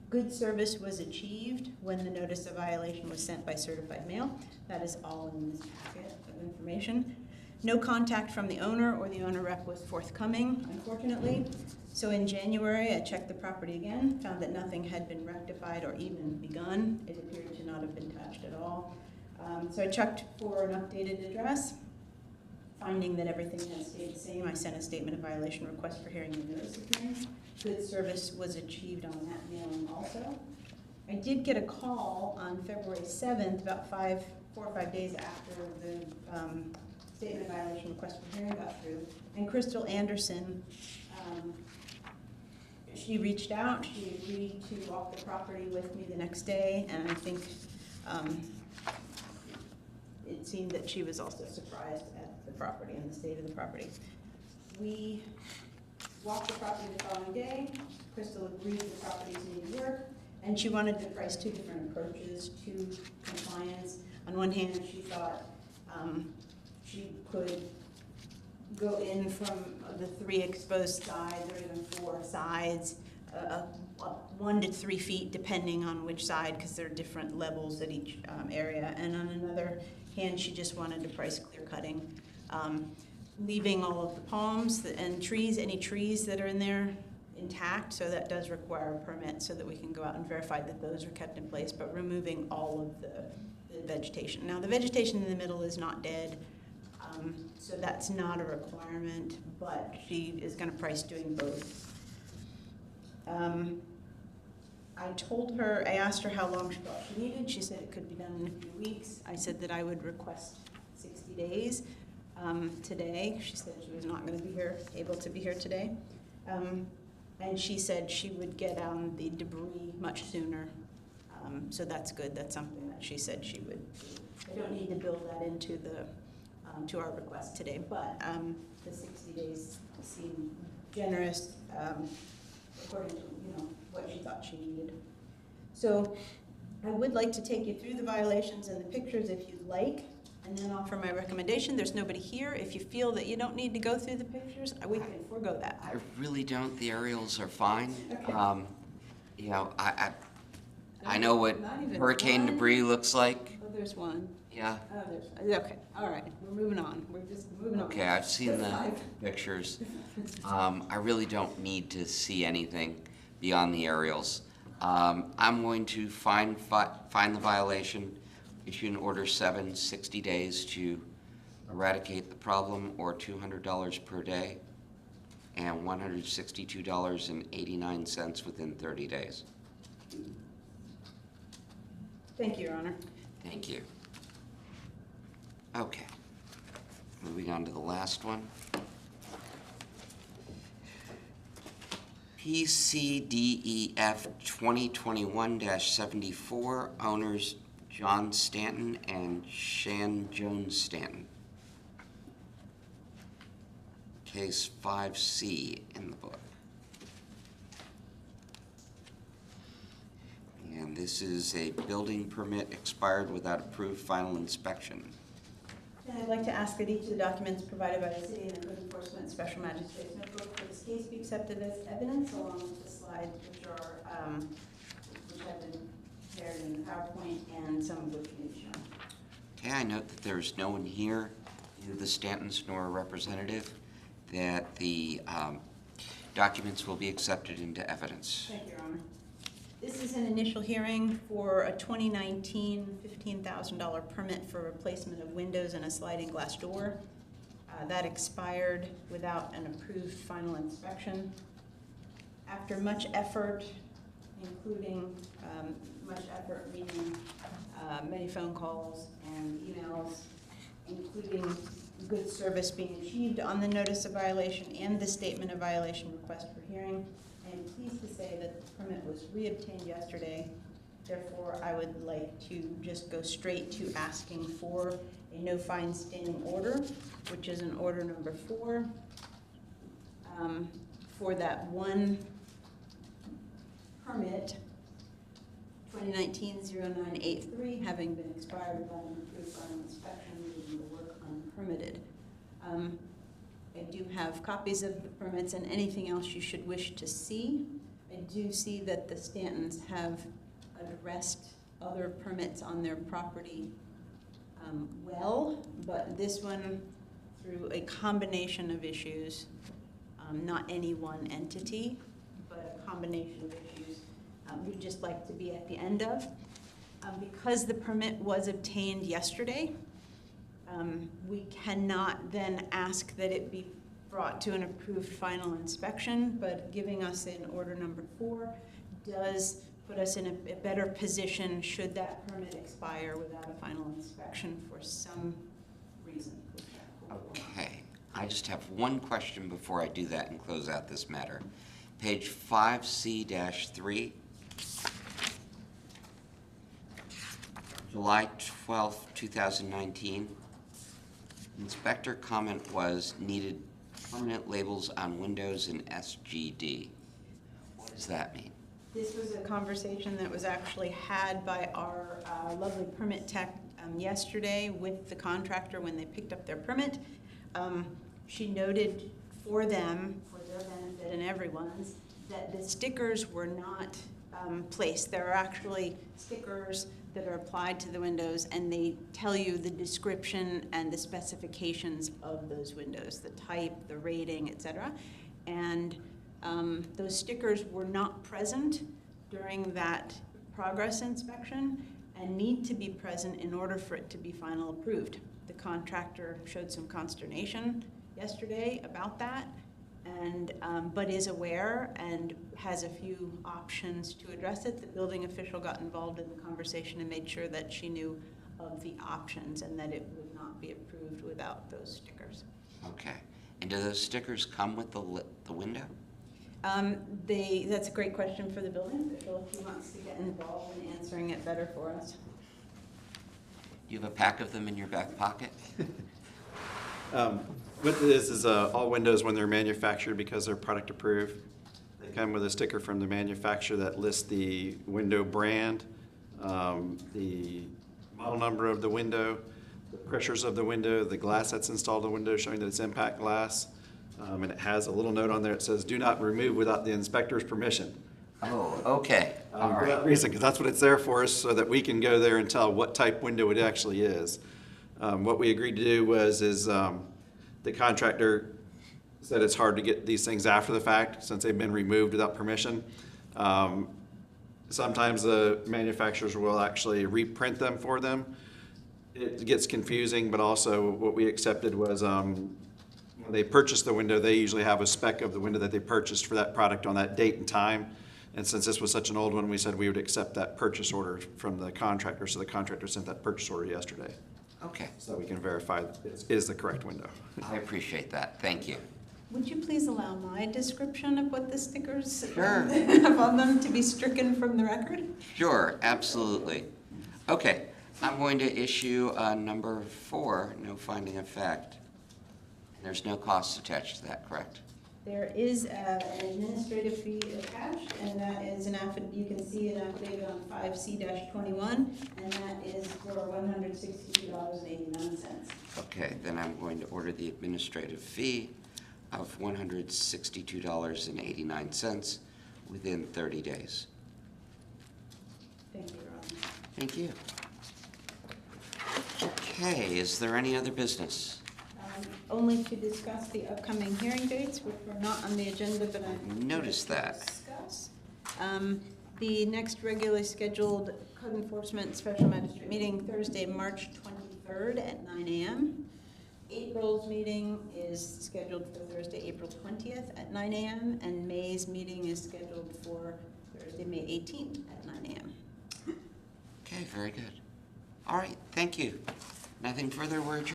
[SPEAKER 3] Good service was achieved when the notice of violation was sent by certified mail. That is all in this packet of information. No contact from the owner or the owner rep was forthcoming, unfortunately. So in January, I checked the property again, found that nothing had been rectified or even begun. It appeared to not have been touched at all. So I checked for an updated address. Finding that everything had stayed the same, I sent a statement of violation request for hearing and notice of hearing. Good service was achieved on that mailing also. I did get a call on February 7th, about 4 or 5 days after the statement of violation request for hearing got through, and Crystal Anderson, she reached out, she agreed to walk the property with me the next day, and I think it seemed that she was also surprised at the property and the state of the property. We walked the property the following day. Crystal agreed the properties needed work, and she wanted to price two different approaches to compliance. On one hand, she thought she could go in from the 3 exposed sides, or even 4 sides, 1 to 3 feet, depending on which side, because there are different levels at each area. And on another hand, she just wanted to price clear cutting, leaving all of the palms and trees, any trees that are in there, intact. So that does require a permit so that we can go out and verify that those are kept in place, but removing all of the vegetation. Now, the vegetation in the middle is not dead, so that's not a requirement, but she is going to price doing both. I told her, I asked her how long she thought she needed. She said it could be done in a few weeks. I said that I would request 60 days today. She said she was not going to be here, able to be here today. And she said she would get on the debris much sooner. So that's good. That's something that she said she would do. I don't need to build that into the to our request today, but the 60 days seemed generous according to what she thought she needed. So I would like to take you through the violations and the pictures if you'd like, and then offer my recommendation. There's nobody here. If you feel that you don't need to go through the pictures, we can forego that.
[SPEAKER 1] I really don't. The aerials are fine.
[SPEAKER 3] Okay.
[SPEAKER 1] I know what
[SPEAKER 3] Not even
[SPEAKER 1] hurricane
[SPEAKER 3] one?
[SPEAKER 1] debris looks like.
[SPEAKER 3] Oh, there's one.
[SPEAKER 1] Yeah.
[SPEAKER 3] Oh, there's, okay, all right, we're moving on. We're just moving on.
[SPEAKER 1] Okay, I've seen
[SPEAKER 3] There's
[SPEAKER 1] the
[SPEAKER 3] 5.
[SPEAKER 1] pictures. I really don't need to see anything beyond the aerials. I'm going to find the violation, issue an order 7, 60 days to eradicate the problem, or $200 per day, and $162.89 within 30 days.
[SPEAKER 3] Thank you, Your Honor.
[SPEAKER 1] Thank you. Okay, moving on to the last one. PCDEF 2021-74, owners John Stanton and Shan Jones Stanton. Case 5C in the book. And this is a building permit expired without approved final inspection.
[SPEAKER 3] And I'd like to ask that each of the documents provided by the city and the code enforcement special magistrate's notebook for this case be accepted as evidence, along with the slides which have been prepared in the PowerPoint, and some of which may be shown.
[SPEAKER 1] Okay, I note that there is no one here, neither the Stantons nor a representative, that the documents will be accepted into evidence.
[SPEAKER 3] Thank you, Your Honor. This is an initial hearing for a 2019 $15,000 permit for replacement of windows and a sliding glass door. That expired without an approved final inspection. After much effort, including meaning many phone calls and emails, including good service being achieved on the notice of violation and the statement of violation request for hearing, I am pleased to say that the permit was reobtained yesterday. Therefore, I would like to just go straight to asking for a no fine standing order, which is an order number 4, for that one permit, 2019-0983, having been expired without an approved final inspection, leaving the work unpermitted. I do have copies of the permits and anything else you should wish to see. I do see that the Stantons have addressed other permits on their property well, but this one, through a combination of issues, not any one entity, but a combination of issues, we'd just like to be at the end of. Because the permit was obtained yesterday, we cannot then ask that it be brought to an approved final inspection, but giving us in order number 4 does put us in a better position should that permit expire without a final inspection for some reason.
[SPEAKER 1] Okay, I just have one question before I do that and close out this matter. Page 5C-3. July 12th, 2019. Inspector comment was needed permanent labels on windows in SGD. What does that mean?
[SPEAKER 3] This was a conversation that was actually had by our lovely permit tech yesterday with the contractor when they picked up their permit. She noted for them, for their benefit and everyone's, that the stickers were not placed. There are actually stickers that are applied to the windows, and they tell you the description and the specifications of those windows, the type, the rating, etc. And those stickers were not present during that progress inspection and need to be present in order for it to be final approved. The contractor showed some consternation yesterday about that, and but is aware and has a few options to address it. The building official got involved in the conversation and made sure that she knew of the options and that it would not be approved without those stickers.
[SPEAKER 1] Okay. And do those stickers come with the window?
[SPEAKER 3] That's a great question for the building official if he wants to get involved in answering it better for us.
[SPEAKER 1] You have a pack of them in your back pocket?
[SPEAKER 5] What this is all windows when they're manufactured, because they're product approved, they come with a sticker from the manufacturer that lists the window brand, the model number of the window, the pressures of the window, the glass that's installed in the window showing that it's impact glass. And it has a little note on there that says, "Do not remove without the inspector's permission."
[SPEAKER 1] Oh, okay. All
[SPEAKER 5] For that
[SPEAKER 1] right.
[SPEAKER 5] reason, because that's what it's there for, is so that we can go there and tell what type window it actually is. What we agreed to do was, the contractor said it's hard to get these things after the fact since they've been removed without permission. Sometimes the manufacturers will actually reprint them for them. It gets confusing, but also what we accepted was, when they purchase the window, they usually have a spec of the window that they purchased for that product on that date and time. And since this was such an old one, we said we would accept that purchase order from the contractor. So the contractor sent that purchase order yesterday.
[SPEAKER 1] Okay.
[SPEAKER 5] So we can verify that it is the correct window.
[SPEAKER 1] I appreciate that. Thank you.
[SPEAKER 3] Would you please allow my description of what the stickers
[SPEAKER 1] Sure.
[SPEAKER 3] have on them to be stricken from the record?
[SPEAKER 1] Sure, absolutely. Okay, I'm going to issue number 4, no finding of fact. And there's no cost attached to that, correct?
[SPEAKER 3] There is an administrative fee attached, and that is an affidavit. You can see an affidavit on 5C-21, and that is for $162.89.
[SPEAKER 1] Okay, then I'm going to order the administrative fee of $162.89 within 30 days.
[SPEAKER 3] Thank you, Ron.
[SPEAKER 1] Thank you. Okay, is there any other business?
[SPEAKER 3] Only to discuss the upcoming hearing dates, which were not on the agenda, but I
[SPEAKER 1] Noticed that.
[SPEAKER 3] discuss. The next regularly scheduled code enforcement special magistrate meeting, Thursday, March 23rd at 9 a.m. April's meeting is scheduled for Thursday, April 20th at 9 a.m. And May's meeting is scheduled for Thursday, May 18th at 9 a.m.
[SPEAKER 1] Okay, very good. All right, thank you. Nothing further, we're adjourned.